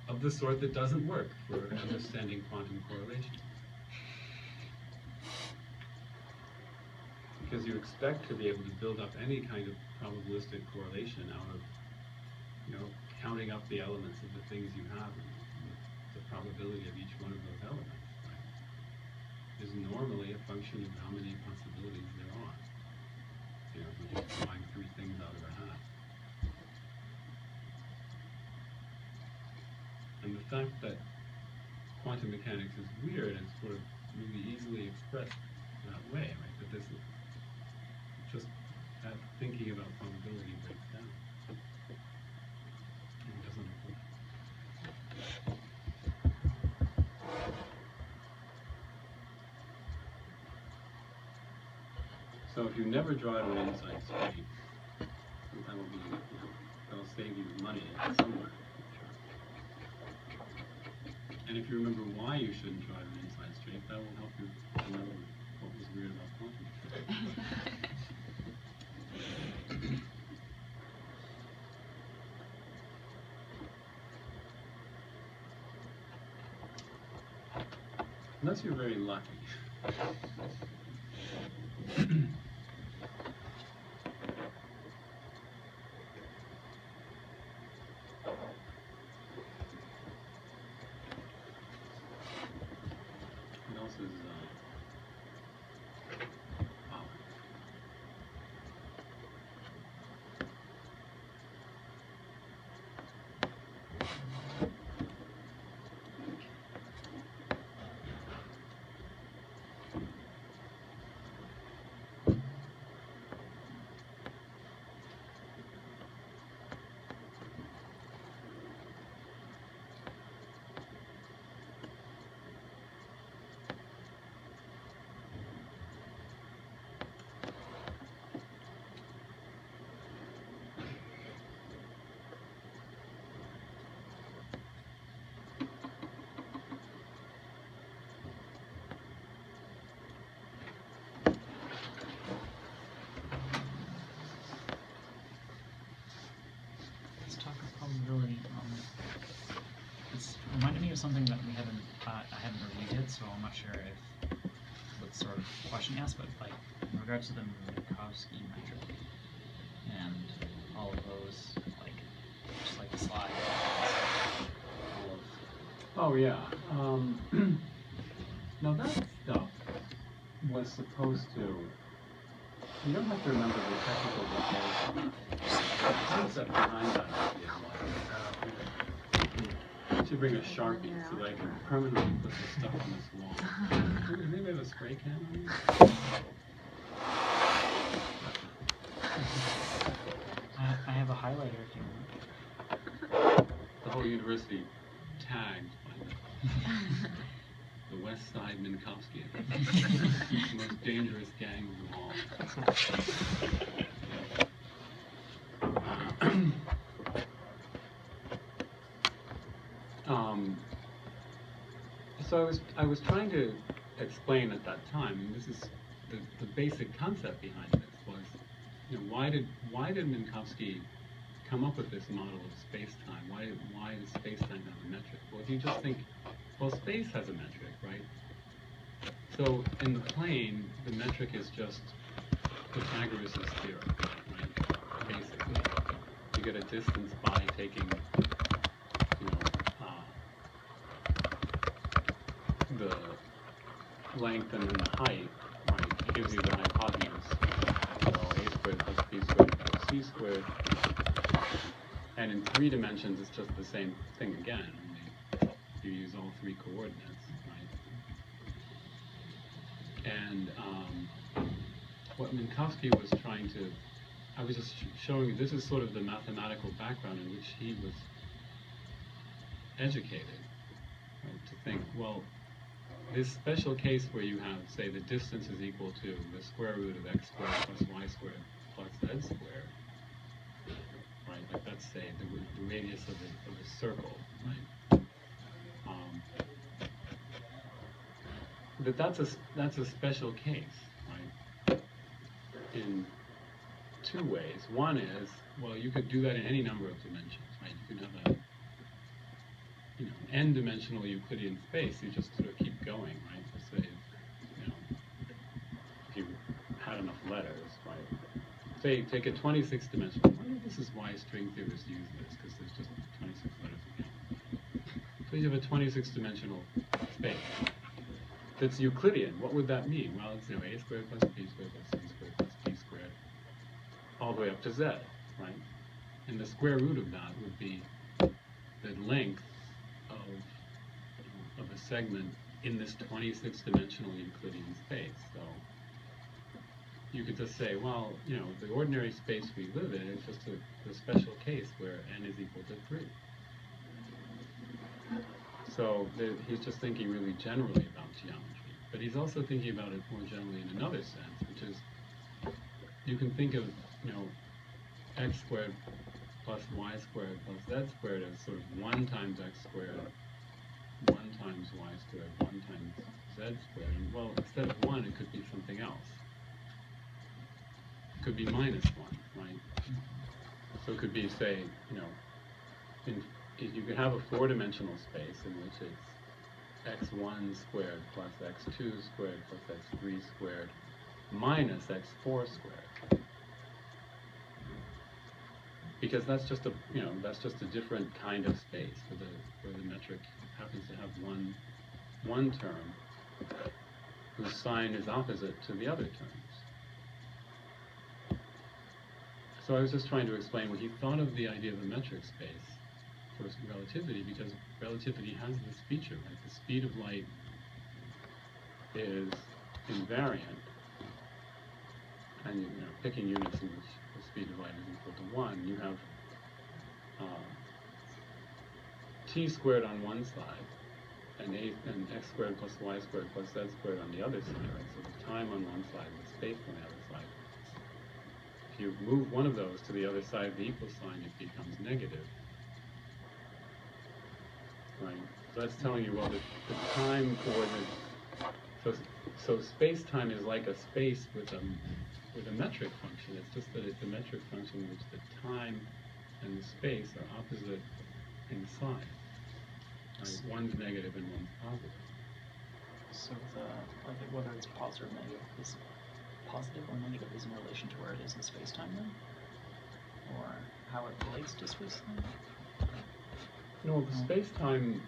Of the sort that doesn't work for understanding quantum correlation. Because you expect to be able to build up any kind of probabilistic correlation out of, counting up the elements of the things you have and the probability of each one of those elements, right? Is normally a function of how many possibilities there are. We just find 3 things out of a hat. And the fact that quantum mechanics is weird is sort of really easily expressed that way, right? That this is just that thinking about probability breaks down. It doesn't apply. So if you never drive an inside street, that'll save you money somewhere. And if you remember why you shouldn't drive an inside street, that will help you remember what was weird about quantum mechanics. Unless you're very lucky. What else is probability. It's reminded me of something that we haven't, I haven't reviewed yet, so I'm not sure if what sort of question you asked, but like in regards to the Minkowski metric and all of those, like just like the slide. Oh yeah. Now that stuff was supposed to. You don't have to remember the technical details. The concept behind that idea was, should bring a Sharpie so that I can permanently put this stuff on this wall. Does anybody have a spray can on you? I have a highlighter if you want. The whole university tagged by the West Side Minkowski. The most dangerous gang of them all. So I was trying to explain at that time, and this is the basic concept behind this was, why did Minkowski come up with this model of space-time? Why does space-time have a metric? Well, if you just think, well, space has a metric, right? So in the plane, the metric is just Pythagoras' theorem, right? Basically, you get a distance by taking, the length and then the height, right? It gives you the hypotenuse. So a squared plus b squared equals c squared. And in 3 dimensions, it's just the same thing again. Only you use all 3 coordinates, right? And what Minkowski was trying to, I was just showing you, this is sort of the mathematical background in which he was educated, right? To think, well, this special case where you have, say, the distance is equal to the square root of x squared plus y squared plus z squared, right? Like that's, say, the radius of the circle, right? That's a special case, right? In two ways. One is, well, you could do that in any number of dimensions, right? You could have a n-dimensional Euclidean space. You just sort of keep going, right? So say, if you had enough letters, right? Say, take a 26-dimensional. I wonder if this is why string theorists use this, because there's just 26 letters again. So you have a 26-dimensional space that's Euclidean. What would that mean? Well, it's a squared plus b squared plus c squared plus d squared, all the way up to z, right? And the square root of that would be the length of a segment in this 26-dimensional Euclidean space. So you could just say, well, the ordinary space we live in is just a special case where n is equal to 3. So he's just thinking really generally about geometry, but he's also thinking about it more generally in another sense, which is you can think of x squared plus y squared plus z squared as sort of 1 times x squared, 1 times y squared, 1 times z squared. And well, instead of 1, it could be something else. It could be minus 1, right? So it could be, say, you could have a 4-dimensional space in which it's x1 squared plus x2 squared plus x3 squared minus x4 squared. Because that's just a different kind of space where the metric happens to have one term whose sign is opposite to the other terms. So I was just trying to explain when he thought of the idea of a metric space for relativity, because relativity has this feature, right? The speed of light is invariant, and picking units in which the speed of light is equal to 1, you have t squared on one side, and x squared plus y squared plus z squared on the other side, right? So the time on one side and the space on the other side. If you move one of those to the other side of the equal sign, it becomes negative. Right? So that's telling you, well, the time coordinate. So space-time is like a space with a metric function. It's just that it's a metric function in which the time and the space are opposite in sign. Right? One's negative and one's positive. So whether it's positive or negative is in relation to where it is in space-time then? Or how it relates to space-time? No, the space-time,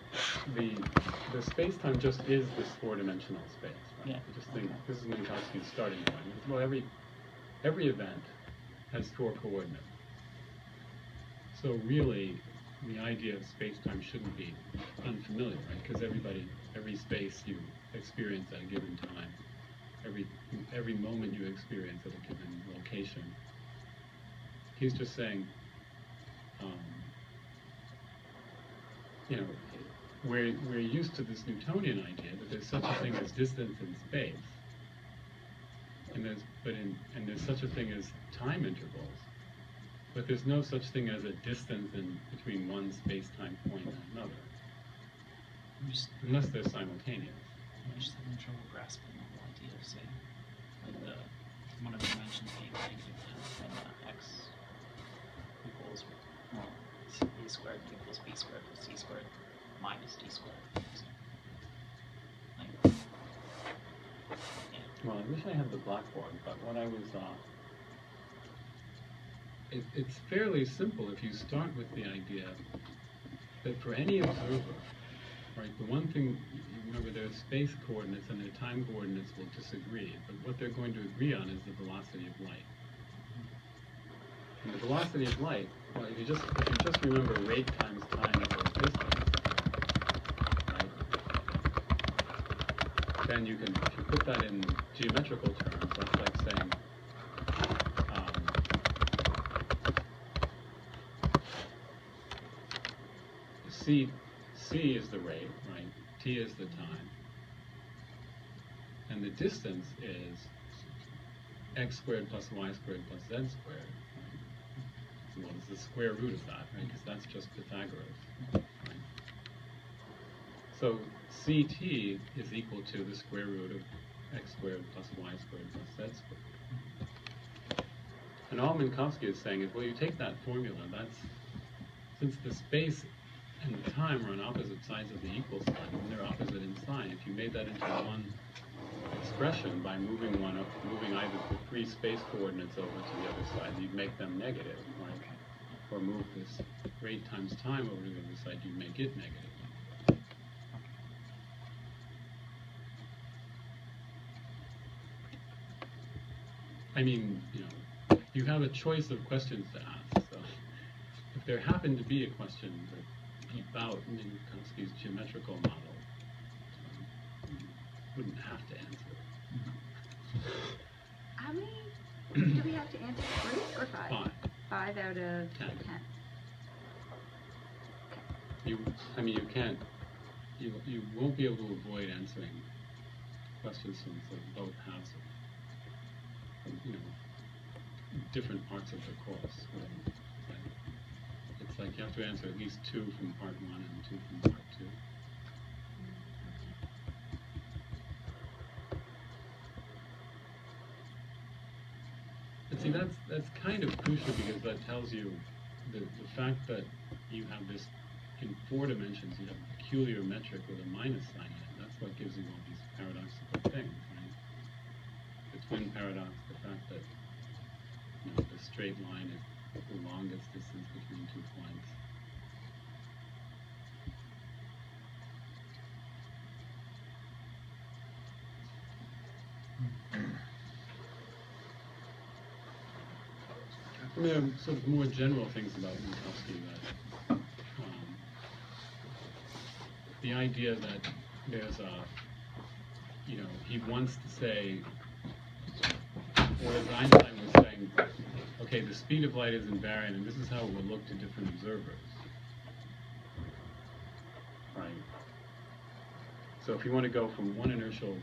the space-time just is this 4-dimensional space. Right? Yeah. I just think this is Minkowski's starting point. Well, every event has 4 coordinates. So really, the idea of space-time shouldn't be unfamiliar, right? Because every space you experience at a given time, every moment you experience at a given location. He's just saying, we're used to this Newtonian idea that there's such a thing as distance in space, and there's such a thing as time intervals, but there's no such thing as a distance between one space-time point and another, unless they're simultaneous. I'm just having trouble grasping the whole idea of, say, like one of the dimensions being negative 10, and x equals, a squared equals b squared plus c squared minus d squared. Like, yeah. Well, I wish I had the blackboard, but what I was, it's fairly simple if you start with the idea that for any observer, right, the one thing, remember their space coordinates and their time coordinates will disagree, but what they're going to agree on is the velocity of light. And the velocity of light, well, if you just remember rate times time equals distance, right, then you can, if you put that in geometrical terms, that's like saying, C is the rate, right? T is the time. and the distance is x squared plus y squared plus z squared. Right? Well, it's the square root of that, right? Because that's just Pythagoras. Right? So CT is equal to the square root of x squared plus y squared plus z squared. And all Minkowski is saying is, well, you take that formula, since the space and the time are on opposite sides of the equal sign, and they're opposite in sign, if you made that into one expression by moving either the free space coordinates over to the other side, you'd make them negative, right? Okay. Or move this rate times time over to the other side, you'd make it negative. I mean, you have a choice of questions to ask. So if there happened to be a question about Minkowski's geometrical model, you wouldn't have to answer it. How many do we have to answer? 3 or 5? 5. 5 out of 10. You won't be able to avoid answering questions from sort of both halves of different parts of the course. Right? It's like you have to answer at least 2 from part 1 and 2 from part 2. But see, that's kind of crucial, because that tells you the fact that you have this, in 4 dimensions, you have a peculiar metric with a minus sign in it. That's what gives you all these paradoxical things, right? The twin paradox, the fact that the straight line is the longest distance between 2 points. And there are sort of more general things about Minkowski that the idea that there's he wants to say, or as Einstein was saying, okay, the speed of light is invariant, and this is how it will look to different observers. Right? So if you want to go from one inertial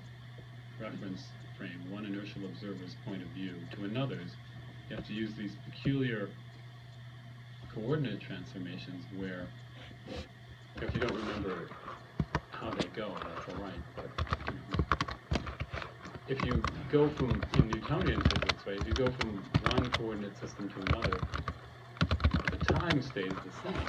reference frame, one inertial observer's point of view, to another's, you have to use these peculiar coordinate transformations where, if you don't remember how they go, that's all right. But if you go from, in Newtonian physics, right, if you go from one coordinate system to another, the time stays the same,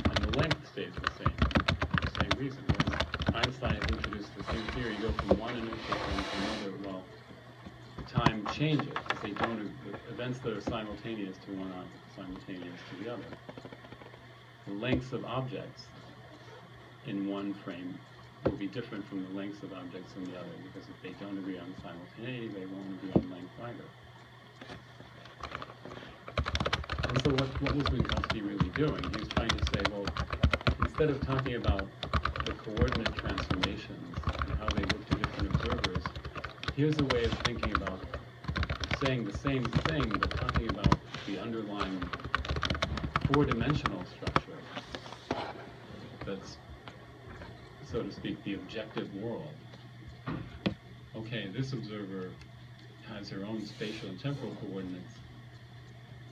and the length stays the same, for the same reason. When Einstein has introduced this new theory, you go from one inertial frame to another, well, time changes, because the events that are simultaneous to one aren't simultaneous to the other. The lengths of objects in one frame will be different from the lengths of objects in the other, because if they don't agree on simultaneity, they won't agree on length either. And so what was Minkowski really doing? He was trying to say, well, instead of talking about the coordinate transformations and how they look to different observers, here's a way of thinking about saying the same thing, but talking about the underlying 4-dimensional structure that's, so to speak, the objective world. Okay, this observer has her own spatial and temporal coordinates,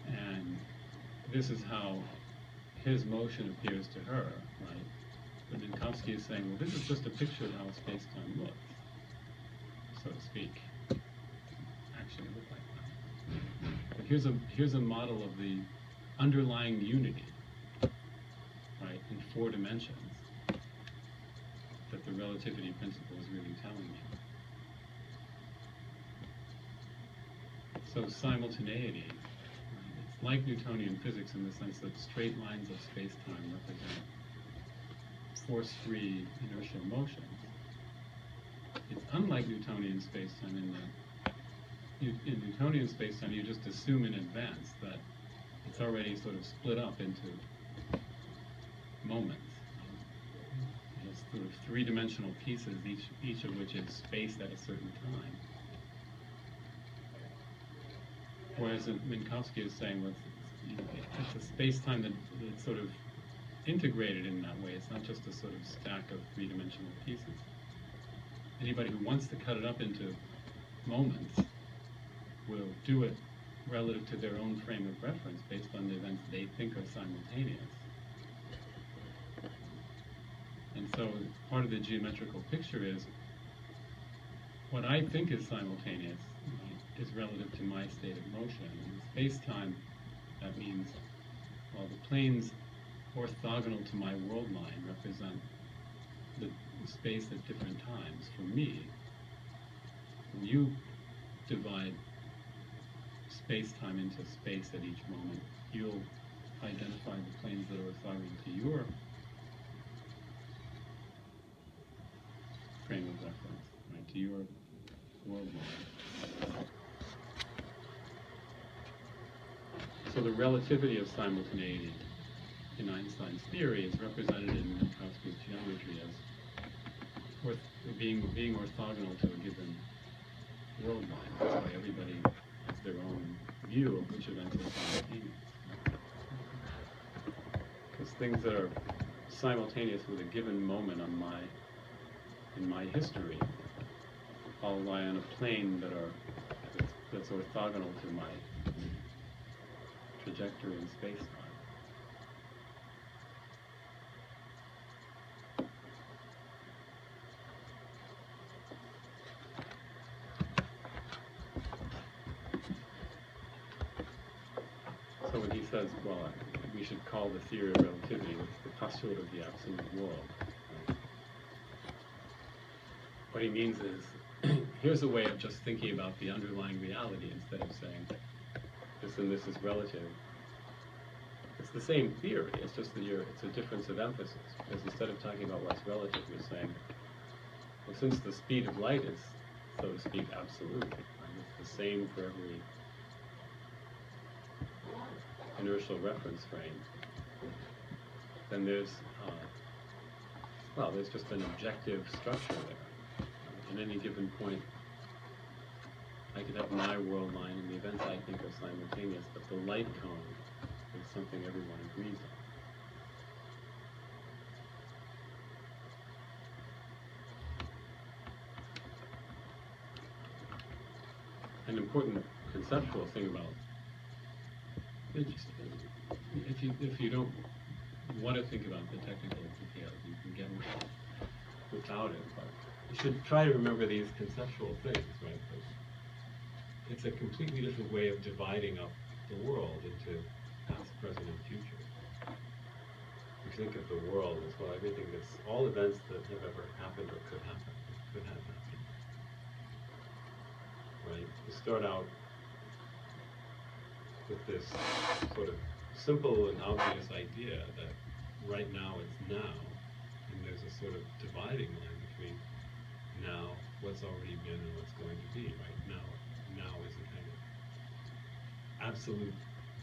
and this is how his motion appears to her, right? But Minkowski is saying, well, this is just a picture of how space-time looks, so to speak. Actually look like that. But here's a model of the underlying unity, right, in 4 dimensions, that the relativity principle is really telling you. So simultaneity, it's like Newtonian physics in the sense that straight lines of space-time represent force-free inertial motions. It's unlike Newtonian space-time in that in Newtonian space-time you just assume in advance that it's already sort of split up into moments. It's sort of 3-dimensional pieces, each of which is spaced at a certain time. Whereas Minkowski is saying, well, it's a space-time that's sort of integrated in that way. It's not just a sort of stack of 3-dimensional pieces. anybody who wants to cut it up into moments will do it relative to their own frame of reference based on the events they think are simultaneous. And so part of the geometrical picture is what I think is simultaneous is relative to my state of motion. In space-time, that means, well, the planes orthogonal to my world line represent the space at different times. For me, when you divide space-time into space at each moment, you'll identify the planes that are orthogonal to your frame of reference, right, to your world line. So the relativity of simultaneity in Einstein's theory is represented in Minkowski's geometry as being orthogonal to a given world line. That's why everybody has their own view of which events are simultaneous. Because things that are simultaneous with a given moment in my history all lie on a plane that's orthogonal to my trajectory in space-time. So when he says, well, we should call the theory of relativity the postulate of the absolute world, right? What he means is, here's a way of just thinking about the underlying reality instead of saying this and this is relative. It's the same theory, it's just that it's a difference of emphasis. Because instead of talking about what's relative, you're saying, well, since the speed of light is, so to speak, absolute, right? It's the same for every inertial reference frame, then there's just an objective structure there. At any given point, I could have my world line and the events I think are simultaneous, but the light cone is something everyone agrees on. An important conceptual thing about it, if you don't want to think about the technical details, you can get without it, but you should try to remember these conceptual things, right? It's a completely different way of dividing up the world into past, present, and future. You think of the world as, well, everything that's, all events that have ever happened or could happen, could have happened. Right? You start out with this sort of simple and obvious idea that right now it's now, and there's a sort of dividing line between now, what's already been, and what's going to be. Right now is a kind of absolute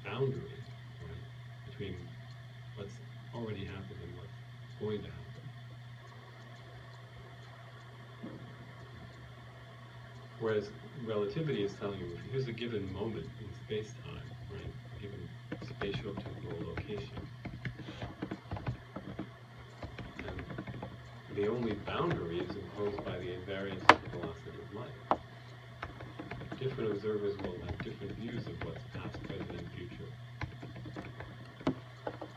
boundary, right, between what's already happened and what's going to happen. Whereas relativity is telling you, here's a given moment in space-time, right? A given spatio-temporal location. And the only boundary is imposed by the invariance of the velocity of light. Different observers will have different views of what's past, present, and future.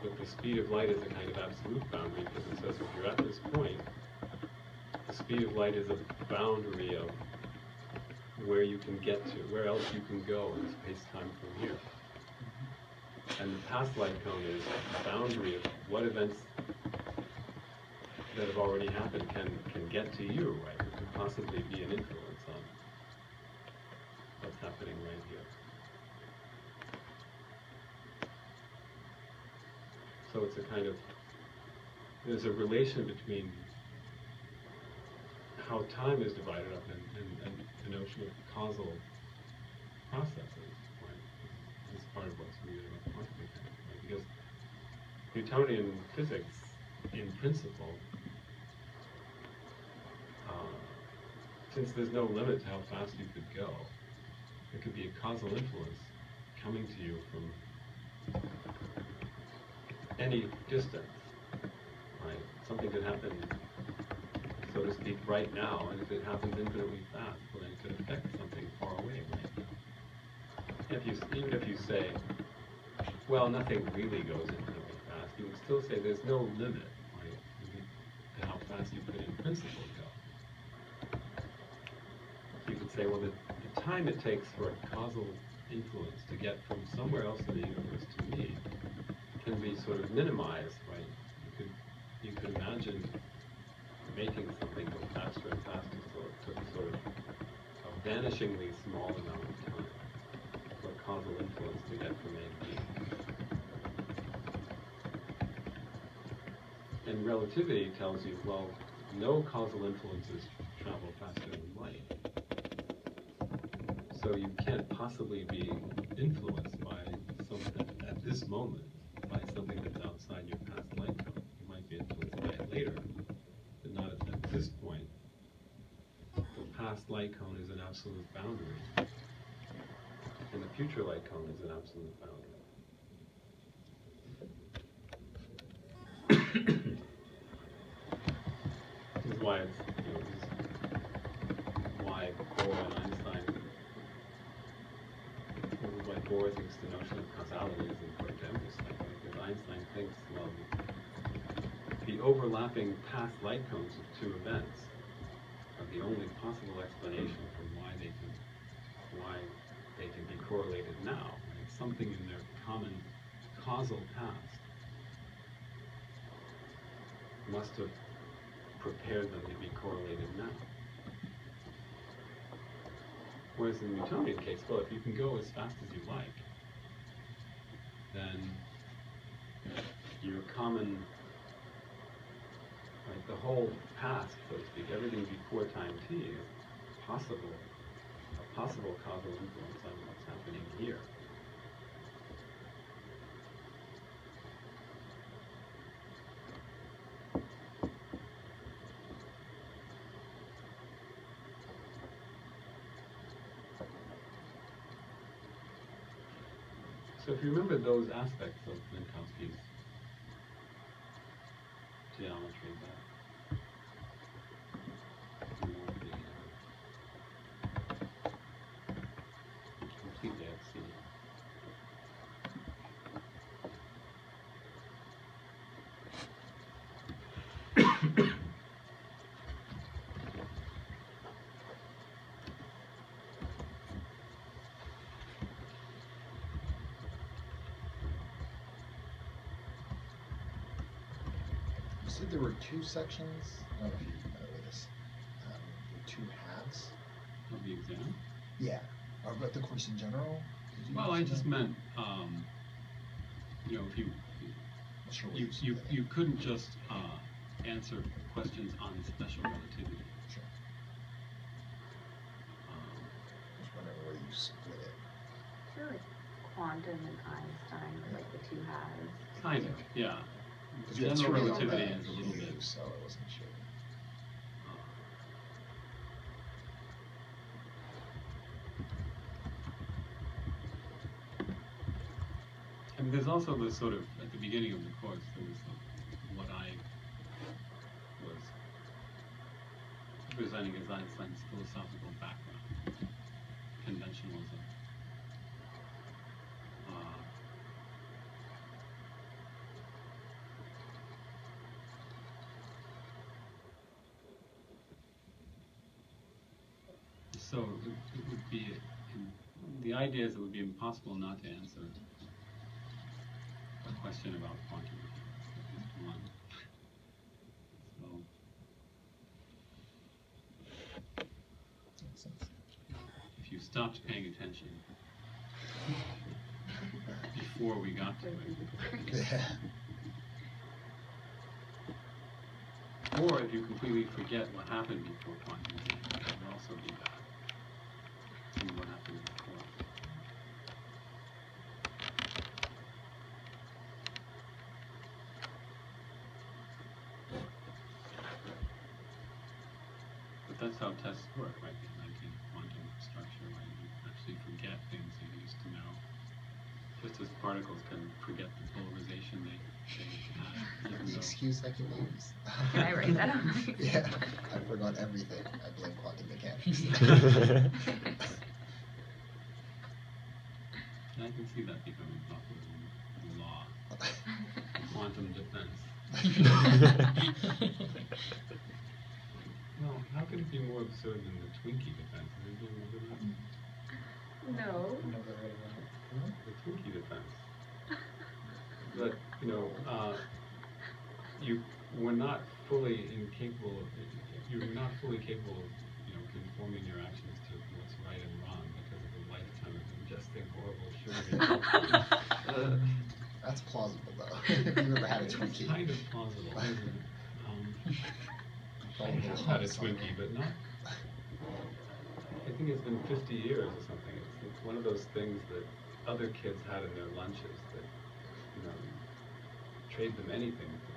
But the speed of light is a kind of absolute boundary because it says if you're at this point, the speed of light is a boundary of where you can get to, where else you can go in space-time from here. And the past light cone is a boundary of what events that have already happened can get to you, right? It could possibly be an influence on what's happening right here. So it's a kind of, there's a relation between how time is divided up and the notion of causal processes, right? This is part of what's weird about quantum mechanics, right? Because Newtonian physics, in principle, since there's no limit to how fast you could go, there could be a causal influence coming to you from any distance, right? Something could happen so to speak, right now, and if it happens infinitely fast, well, then it could affect something far away right now. Even if you say, well, nothing really goes infinitely fast, you would still say there's no limit, right, to how fast you could in principle go. You could say, well, the time it takes for a causal influence to get from somewhere else in the universe to me can be sort of minimized, right? You could imagine making something go faster and faster, so it took sort of a vanishingly small amount of time for a causal influence to get from A to B. And relativity tells you, well, no causal influences travel faster than light. So you can't possibly be influenced by something at this moment, by something that's outside your past light cone. You might be influenced by it later, but not at this point. The past light cone is an absolute boundary, and the future light cone is an absolute boundary. This is why it's, this is why Bohr and Einstein, this is why Bohr thinks the notion of causality is important to emphasize, because Einstein thinks, well, the overlapping past light cones of two events are the only possible explanation for why they can be correlated now. It's something in their common causal past must have prepared them to be correlated now. Whereas in the Newtonian case, well, if you can go as fast as you like, then your common, like the whole past, so to speak, everything before time t is a possible causal influence on what's happening here. So if you remember those aspects of Minkowski's geometry, that you won't be completely at sea. You said there were two sections. I don't know if you know this. Two halves. Of the exam? Yeah. Or about the course in general. Did you Well, I mention just that? meant, if Not sure what you said there. you couldn't just answer questions on special relativity. Sure. Just wondering where you split it. I feel like quantum and Einstein are like the two halves. Kind of, yeah. Because you have General three on relativity that is a little bit. view, so I wasn't sure. I mean, there's also this sort of, at the beginning of the course, there was what I was presenting as Einstein's philosophical background, conventionalism. So it would be, the idea is it would be impossible not to answer a question about quantum mechanics, at least one. So Makes sense. if you stopped paying attention before we got to it, Yeah. or if you completely forget what happened before quantum mechanics, that would also be bad. And what happened before. But that's how tests work, right? The 19th quantum structure, right? You actually forget things you used to know. Just closest particles can forget the polarization they have. Even The though excuse I can use. Can I write that on? Yeah, I forgot everything. I blame quantum mechanics. I can see that becoming popular in law. Quantum defense. Well, how can it be more absurd than the Twinkie defense? Did you remember that? No. Never heard of that. The Twinkie defense. But, you know, you were not fully incapable, you were not fully capable of, you know, conforming your actions to what's right and wrong because of a lifetime of ingesting horrible sugar. That's plausible, though. If you've ever had a Twinkie. It's kind of plausible, isn't it? I have had a Twinkie, but not. I think it's been 50 years or something. It's one of those things that other kids had in their lunches that, you know, trade them anything for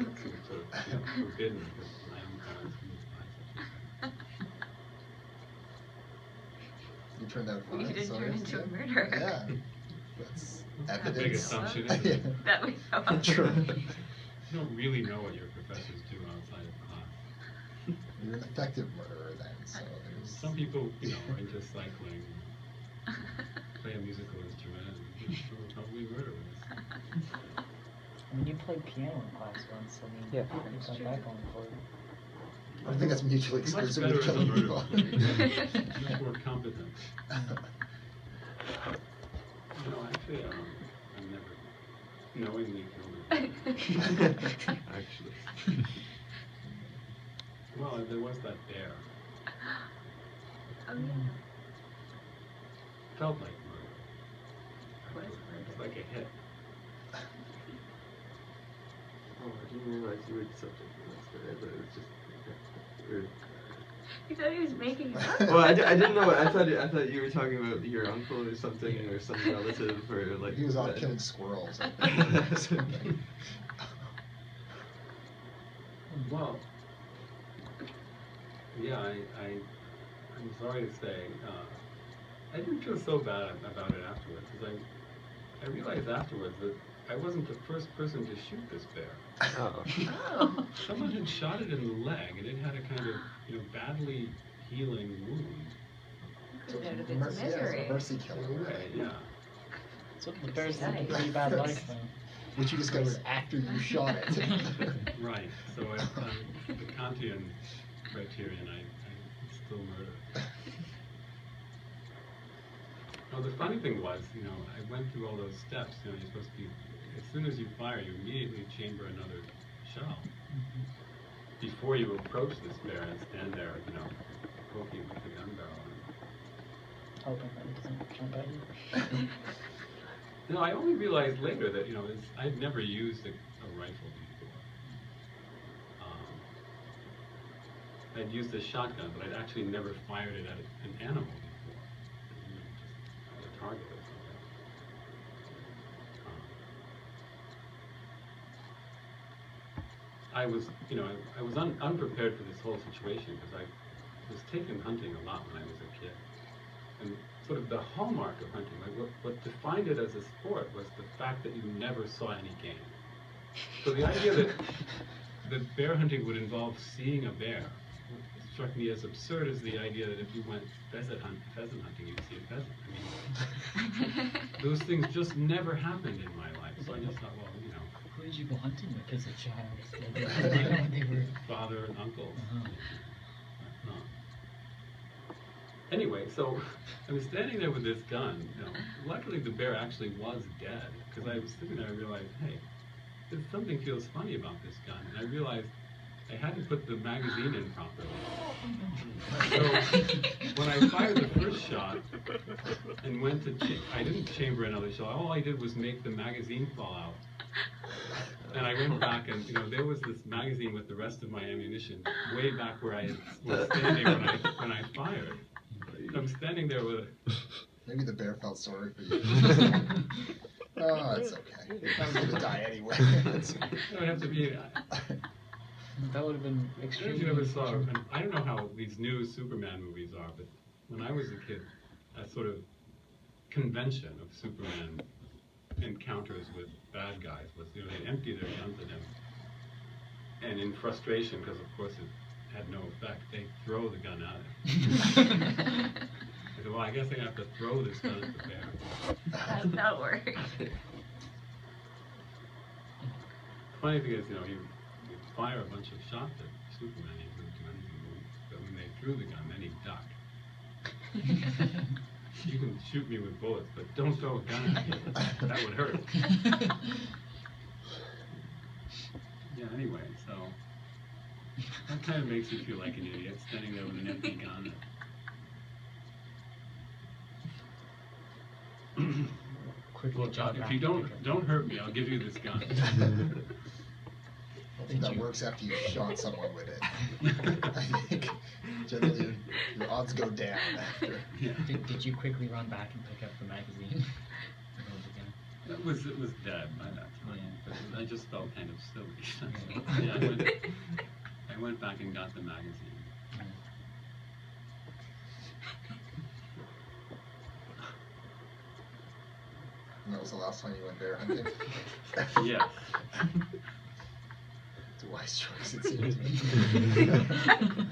because it's sort of, you know, forbidden because my own parents wouldn't buy such a thing. You turned out fine. You didn't so turn it's into a good. murderer. Yeah. That's That's a evidence. big assumption, isn't it? That we know. True. You don't really know what your professors do outside of class. You're an effective murderer then, so there's... Some people, you know, are into cycling, play a musical instrument, and you know, are probably murderers. I mean, you played piano in class once. I mean, Yeah. you've got that going for you. I think that's mutually Much exclusive better with as a killing people. murderer. Much more competent. No, actually, I never knowingly killed a Actually. Well, there was that bear. Oh yeah. Felt like murder. Was It murder. was like a hit. Oh, I didn't realize you were the subject of this today, but it was just weird. You thought he was making it up? Well, I didn't know. I thought you were talking about your uncle or something, or some relative, or like. He was off killing squirrels. Well, yeah, I'm sorry to say, I didn't feel so bad about it afterwards, because I realized afterwards that I wasn't the first person to shoot this bear. Oh. Oh. Someone had shot it in the leg, and it had a kind of, you know, badly healing wound. Could go to its Mercy, yeah, it's misery. a mercy killing, Right, yeah. So the bear's Nice. a pretty bad life then. which you discovered after you shot it. Right, so the Kantian criterion, I still murder. Well, the funny thing was, you know, I went through all those steps. You know, you're supposed to be, as soon as you fire, you immediately chamber another shell before you approach this bear and stand there, you know, poking with the gun barrel. Hoping that it doesn't jump at you. You know, I only realized later that, you know, I'd never used a rifle before. I'd used a shotgun, but I'd actually never fired it at an animal before. Just at a target or something. I was, you know, I was unprepared for this whole situation because I was taken hunting a lot when I was a kid. And sort of the hallmark of hunting, like what defined it as a sport was the fact that you never saw any game. So the idea that bear hunting would involve seeing a bear struck me as absurd as the idea that if you went pheasant hunting, you'd see a pheasant. I mean, those things just never happened in my life. So I just thought, well, you know, Who did you go hunting with as a child? They were... father and uncle. Uh-huh. Anyway, so I was standing there with this gun. You know, luckily the bear actually was dead because I was sitting there and realized, hey, something feels funny about this gun, and I realized I had to put the magazine in properly. So when I fired the first shot and went to, I didn't chamber another shot. All I did was make the magazine fall out. And I went back and, you know, there was this magazine with the rest of my ammunition way back where I was standing when I fired. I'm standing there with Maybe the bear felt sorry for you. Oh, it's okay. I'm gonna die anyway. it would have to be. That would have been I don't know if extremely... you ever saw, and I don't know how these new Superman movies are, but when I was a kid, a sort of convention of Superman encounters with bad guys was, you know, they empty their guns at him, and in frustration, because of course it had no effect, they throw the gun at him. I said, well, I guess I have to throw this gun at the bear. How's that work? Funny thing is, you know, you fire a bunch of shots at Superman, he wouldn't do anything, but when they threw the gun, then he ducked. You can shoot me with bullets, but don't throw a gun at me. That would hurt. Yeah, anyway, so that kind of makes you feel like an idiot, standing there with an empty gun. Quickly jog If back you and pick up- don't hurt me, I'll give you this gun. I think that works after you shot someone with it. I think generally your odds go down after. Yeah. Did you quickly run back and pick up the magazine? It was dead by that time, but I just felt kind of silly. So, yeah, I went back and got the magazine. And that was the last time you went bear hunting? Yes. It's a wise choice, it seems to me.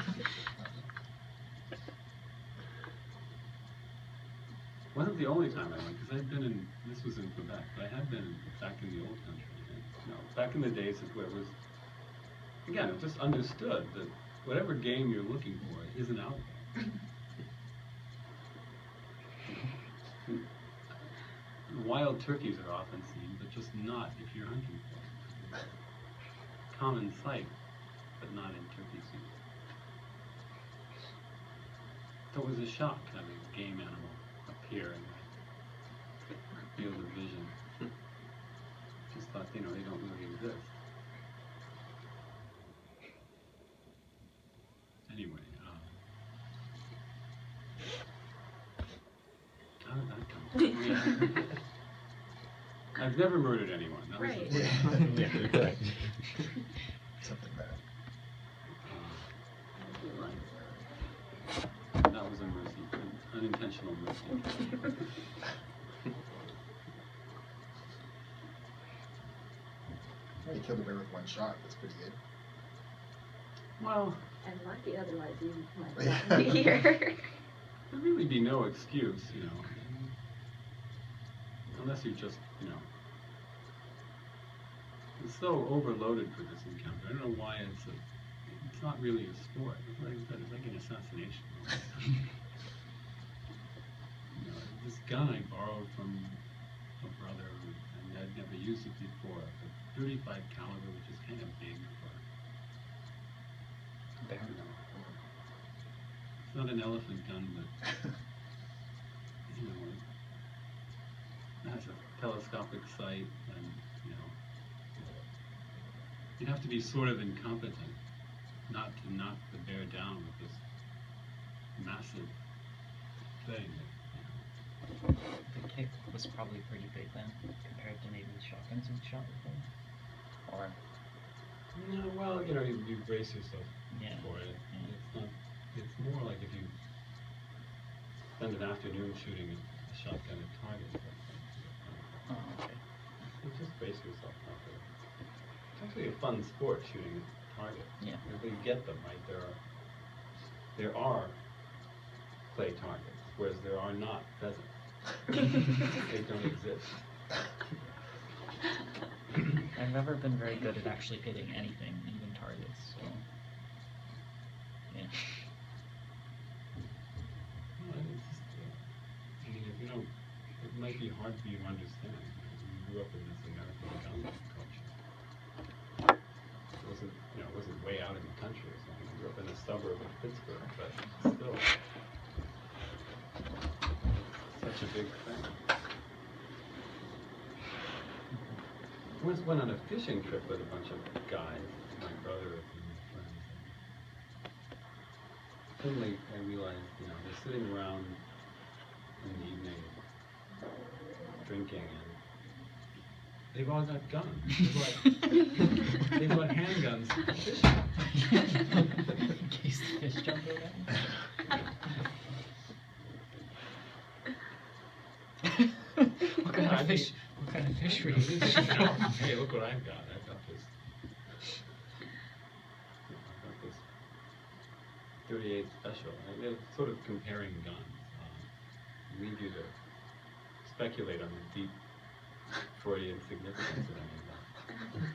Wasn't the only time I went, because I'd been in, this was in Quebec, but I had been back in the old country. And, you know, back in the days where it was, again, it just understood that whatever game you're looking for isn't out there. Wild turkeys are often seen, but just not if you're hunting for them. Common sight, but not in turkey season. So it was a shock having a game animal appear in my field of vision. Just thought, you know, they don't really exist. Anyway, how did that come? Yeah. I've never murdered anyone. That was Right. the Yeah. point. Correct. Something bad. That was a mercy, an unintentional mercy. Well, you killed a bear with one shot, that's pretty good. Well, And lucky, otherwise you might Yeah. not be here. there'd really be no excuse, you know. Unless you just, you know. It's so overloaded for this encounter. I don't know why it's not really a sport. It's like an assassination. You know, this gun I borrowed from a brother, and I'd never used it before. A 35 caliber, which is kind of big for, Bear. you know. It's not an elephant gun, but you know, it has a telescopic sight, and you know, you'd have to be sort of incompetent not to knock the bear down with this massive thing. You know. The kick was probably pretty big then, compared to maybe the shotguns you'd shot before. Or, No, well, you know, you brace yourself Yeah. for it. Yeah. It's not. It's more like if you spend an afternoon shooting a shotgun at target. oh, okay. You just brace yourself properly. It's actually a fun sport shooting at target. Yeah. If you get them right, there are clay targets, whereas there are not pheasants. They don't exist. I've never been very good at actually hitting anything, even targets, so. Yeah. Well, it's just, I mean, if you don't, it might be hard for you to understand. You grew up in this American gun culture. It wasn't, you know, it wasn't way out in the country or something. You grew up in a suburb of Pittsburgh, but still, such a big thing. I once went on a fishing trip with a bunch of guys, my brother and friends. Suddenly I realized, you know, they're sitting around in the evening drinking, and they've all got guns. They've got handguns fishing. In case the fish jump over. What kind of fish PHIL2310 Special. And they're sort of comparing guns. Leave you to speculate on the deep Freudian significance of any of that.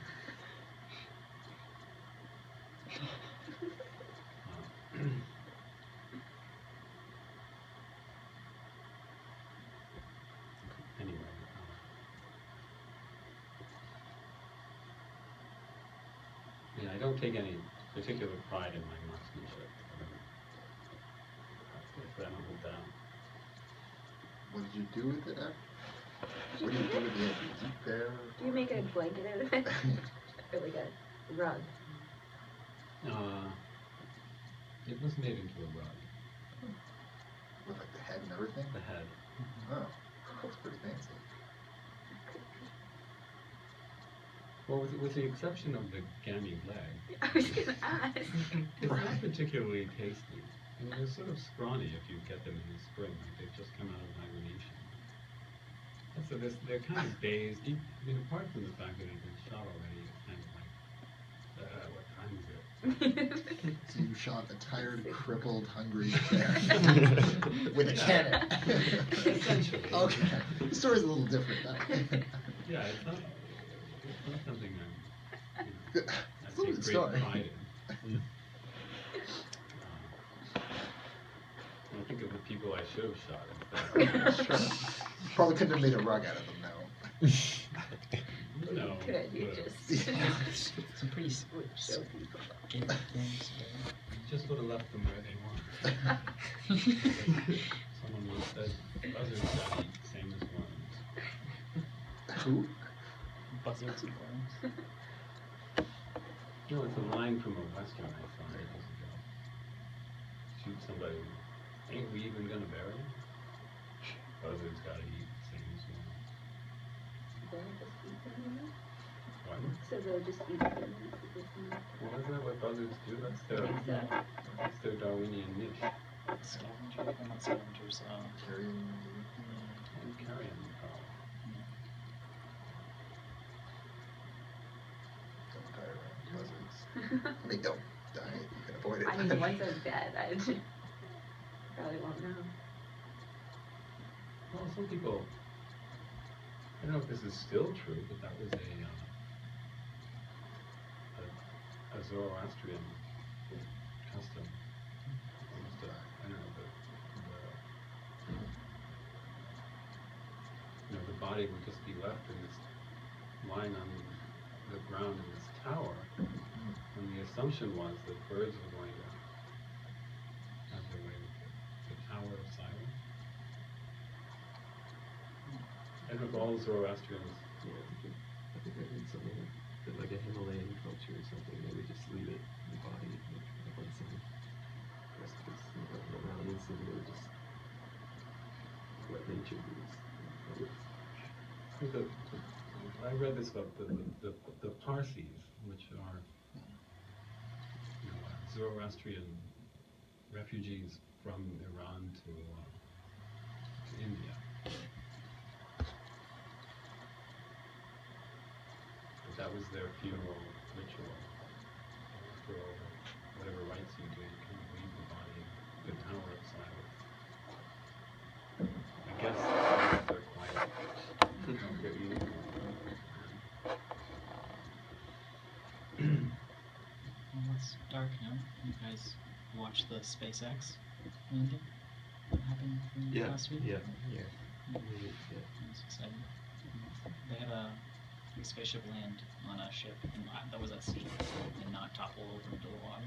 Anyway, yeah, I don't take any particular pride in my marksmanship. If I don't hold down. What did you do with it? What did you do with it? Did you keep there? Do you make a blanket out of it? Or like a rug? It was made into a rug. With like the head and everything? The head. Oh, that's pretty fancy. Well, with the exception of the gammy leg, I was gonna ask. it's not particularly tasty. I mean, they're sort of scrawny if you get them in the spring, like they've just come out of hibernation. And so they're kind of dazed. I mean, apart from the fact that it had been shot already, it's kind of like, what time is it? So you shot a tired, crippled, hungry bear with a cannon. Essentially. Okay, the story's a little different. Yeah, it's not something I It's a take good great story. pride in. I think of the people I should have shot instead. Sure. Probably couldn't have made a rug out of them, though. No. Could you just Some pretty show people? skinny things. Just would have left them where they were. Someone once said, buzzards gotta eat the same as worms. Who? Buzzards and worms. No, it's a line from a western I saw years ago. Shoot somebody. Ain't we even gonna bury him? Buzzards gotta eat the same as worms. They'll just eat them, What? so they'll just eat them. Well, isn't that what buzzards do? That's their Darwinian niche. Scavenger, or not scavengers, Carrying. And carrion power. Don't die around buzzards. I mean, don't die. You can avoid it. I mean, once I'm dead, I probably won't know. Well, some people, I don't know if this is still true, but that was a Zoroastrian custom. Almost I don't know, the body would just be left in this, lying on the ground in this tower, and the assumption was that birds were going to have their way with the Tower of Silence. I don't know if all Zoroastrians. Yeah, I think I read something that like a Himalayan culture or something, they would just leave it in the body like, up on some precipice around and so they would just let nature do this. I read this about the Parsis, which are Zoroastrian refugees from Iran to India. But that was their funeral ritual. After all, whatever rites you do, you kind of leave the body in the Tower of Silence. I guess they're quiet. Don't get eaten. Well, it's dark now. You guys watched the SpaceX landing? What happened last week? Yeah. That was exciting. They had a spaceship land on a ship that was at sea and not topple over into the water.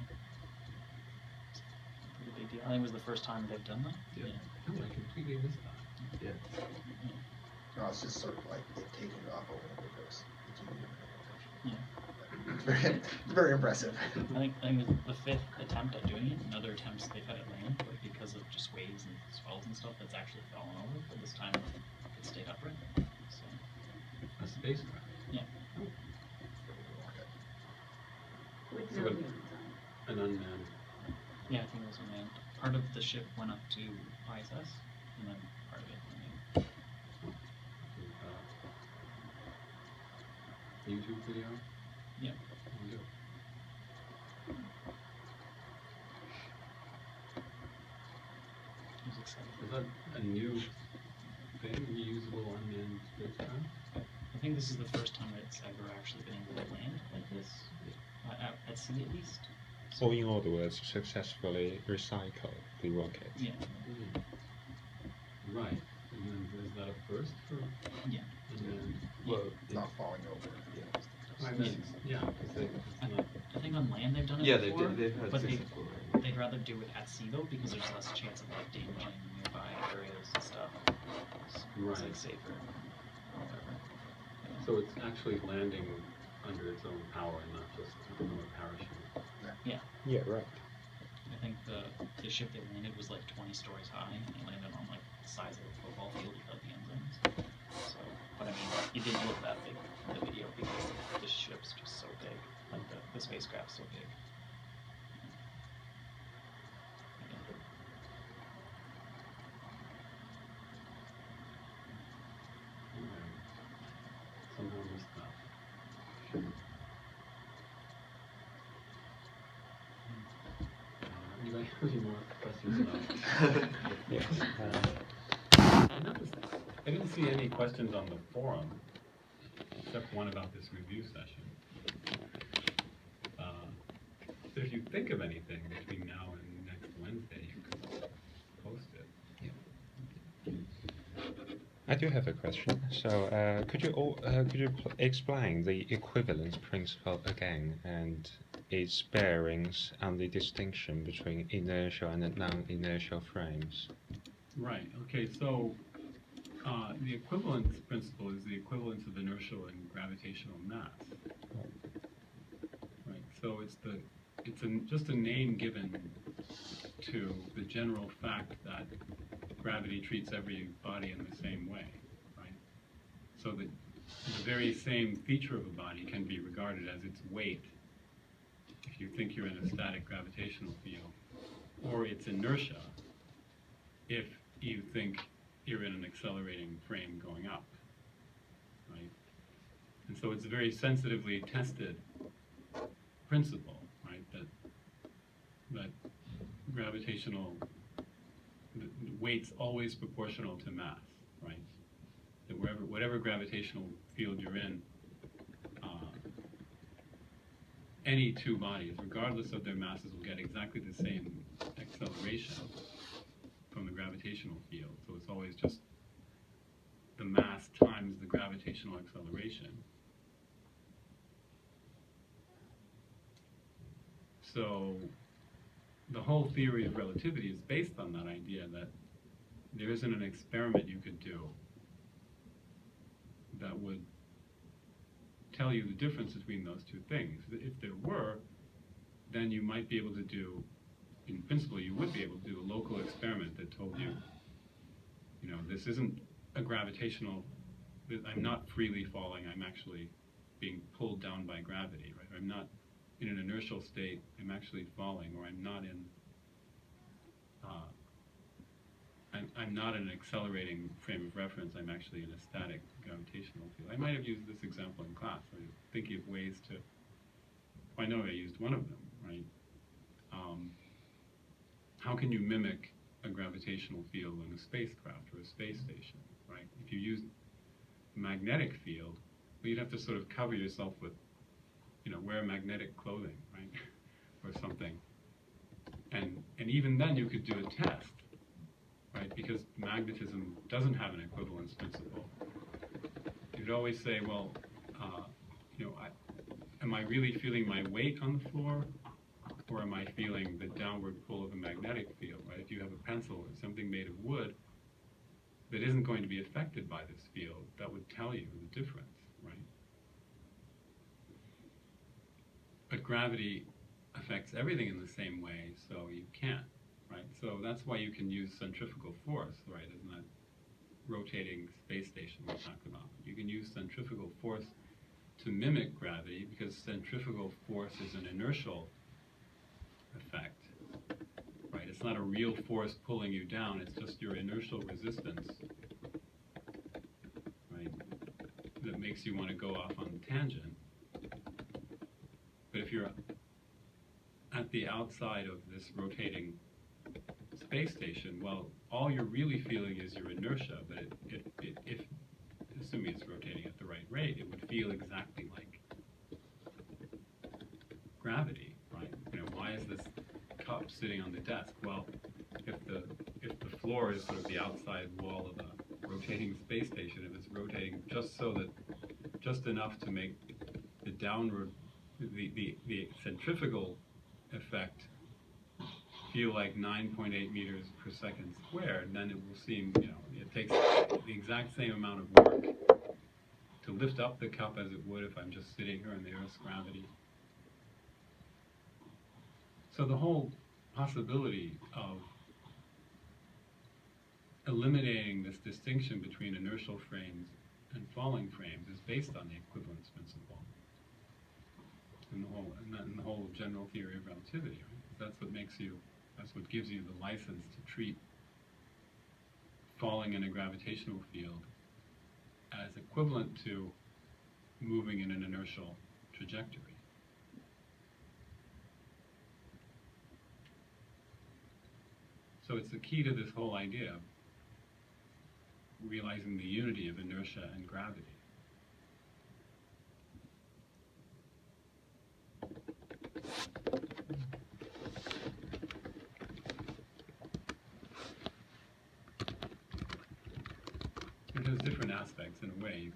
It's a pretty big deal. I think it was the first time they've done that. Yeah. Oh, I completely missed that. Yeah. No, it's just sort of like it taking it off over the reverse. Yeah. It's very impressive. I think it was the fifth attempt at doing it. In other attempts they've had it land, but because of just waves and swells and stuff, it's actually fallen over. But this time it stayed upright. So A spacecraft. yeah. With So no it- humans on An unmanned. Yeah, I think it was unmanned. Part of the ship went up to ISS, and then part of it remained. YouTube video? Yeah. We'll do. Is that a new thing, reusable unmanned spacecraft? I think this is the first time it's ever actually been able to land like this, at sea at least. Or in other words, successfully recycle the rocket. Yeah. Right. And then is that a first for Yeah. unmanned? Well, it's not falling over. Yeah. I mean, yeah, because it's not. I think on land they've done it Yeah, before, they've had but successful. they'd rather do it at sea though because there's less chance of like damaging nearby areas and stuff. It's Right. like safer. Or whatever. Yeah. So it's actually landing under its own power and not just from a parachute. Yeah, right. I think the ship they landed was like 20 stories high and it landed on like the size of a football field without the engines. So, but I mean, it didn't look that big in the video because the ship's just so big. Like the spacecraft's so big. Somehow missed that. Anybody have any more questions about Yes. I didn't see any questions on the forum, except one about this review session. So if you think of anything between now and next Wednesday, you could post it. I do have a question. So, could you explain the equivalence principle again and its bearings and the distinction between inertial and non-inertial frames? Right, okay, so the equivalence principle is the equivalence of inertial and gravitational mass. Right, so it's just a name given to the general fact that gravity treats every body in the same way, right? So the very same feature of a body can be regarded as its weight if you think you're in a static gravitational field, or its inertia if you think you're in an accelerating frame going up, right? And so it's a very sensitively tested principle, right? That gravitational weight's always proportional to mass, right? That whatever gravitational field you're in, any two bodies, regardless of their masses, will get exactly the same acceleration from the gravitational field. So it's always just the mass times the gravitational acceleration. So the whole theory of relativity is based on that idea that there isn't an experiment you could do that would tell you the difference between those two things. If there were, then you might be able to do, in principle, you would be able to do a local experiment that told you, you know, this isn't a gravitational, I'm not freely falling, I'm actually being pulled down by gravity, right? I'm not in an inertial state, I'm actually falling, or I'm not in, I'm not in an accelerating frame of reference, I'm actually in a static gravitational field. I might have used this example in class. I was thinking of ways to, I know I used one of them, right? How can you mimic a gravitational field in a spacecraft or a space station, right? If you use a magnetic field, well, you'd have to sort of cover yourself with, you know, wear magnetic clothing, right? Or something. And even then you could do a test, right? Because magnetism doesn't have an equivalence principle. You'd always say, well, you know, am I really feeling my weight on the floor, or am I feeling the downward pull of a magnetic field, right? If you have a pencil or something made of wood that isn't going to be affected by this field, that would tell you the difference, right? But gravity affects everything in the same way, so you can't, right? So that's why you can use centrifugal force, right? Isn't that rotating space station we talked about? You can use centrifugal force to mimic gravity because centrifugal force is an inertial effect, right? It's not a real force pulling you down, it's just your inertial resistance, right, that makes you want to go off on a tangent. But if you're at the outside of this rotating space station, well, all you're really feeling is your inertia, but if assuming it's rotating at the right rate, it would feel exactly like gravity, right? You know, why is this cup sitting on the desk? Well, if the floor is sort of the outside wall of a rotating space station, if it's rotating just enough to make the downward, the centrifugal effect feel like 9.8 meters per second squared, then it will seem, you know, it takes the exact same amount of work to lift up the cup as it would if I'm just sitting here in the Earth's gravity. So the whole possibility of eliminating this distinction between inertial frames and falling frames is based on the equivalence principle and the whole general theory of relativity. Right? That's what gives you the license to treat falling in a gravitational field as equivalent to moving in an inertial trajectory. So it's the key to this whole idea of realizing the unity of inertia and gravity. It has different aspects in a way.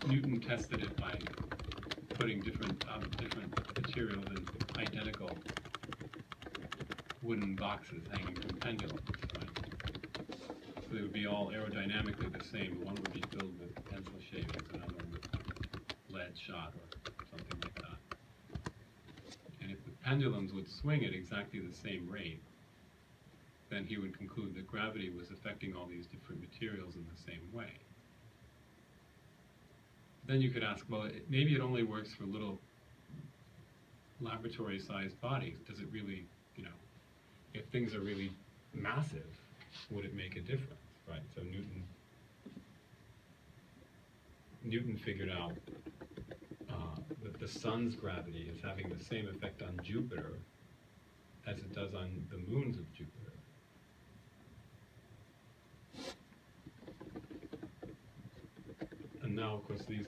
Newton tested it by putting different materials in identical wooden boxes hanging from pendulums, right? So they would be all aerodynamically the same. One would be filled with pencil shavings, another one with lead shot or something like that. And if the pendulums would swing at exactly the same rate, then he would conclude that gravity was affecting all these different materials in the same way. Then you could ask, well, maybe it only works for little laboratory-sized bodies. Does it really, you know, if things are really massive, would it make a difference, right? So Newton figured out that the sun's gravity is having the same effect on Jupiter as it does on the moons of Jupiter. And now, of course, you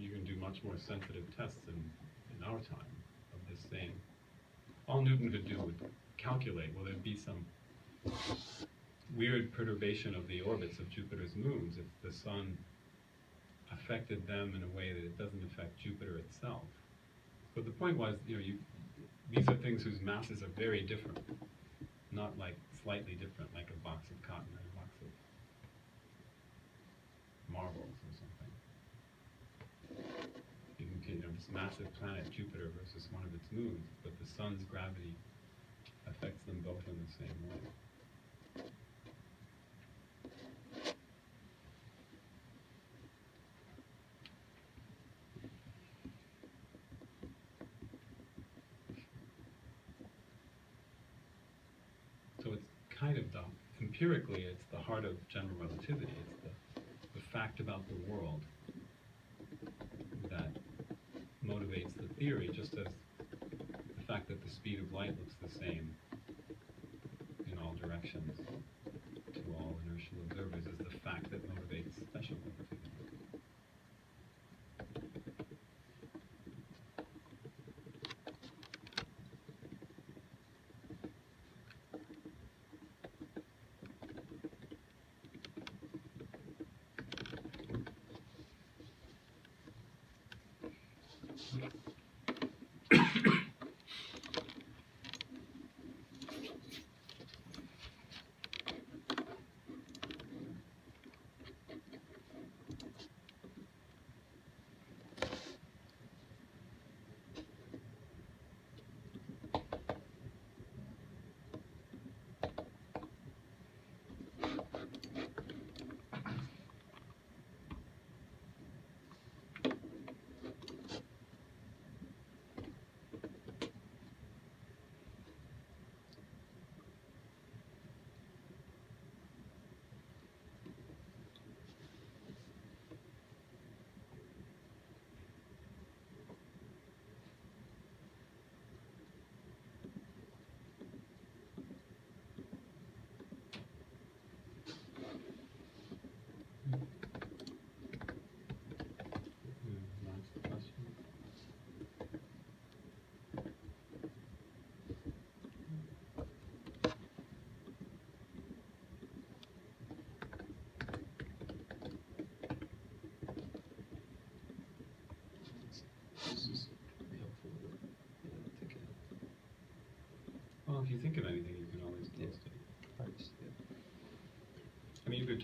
can do much more sensitive tests in our time of this same. All Newton could do would calculate, will there be some weird perturbation of the orbits of Jupiter's moons if the sun affected them in a way that it doesn't affect Jupiter itself. But the point was, you know, these are things whose masses are very different, not like slightly different, like a box of cotton and a box of marbles or something. You know, this massive planet Jupiter versus one of its moons, but the sun's gravity affects them both in the same way. So it's kind of empirically, it's the heart of general relativity. It's the fact about the world that motivates the theory, just as the fact that the speed of light looks the same in all directions to all inertial observers is the fact that motivates special relativity.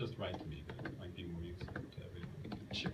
just right to me, but it might be more useful to everyone. Sure.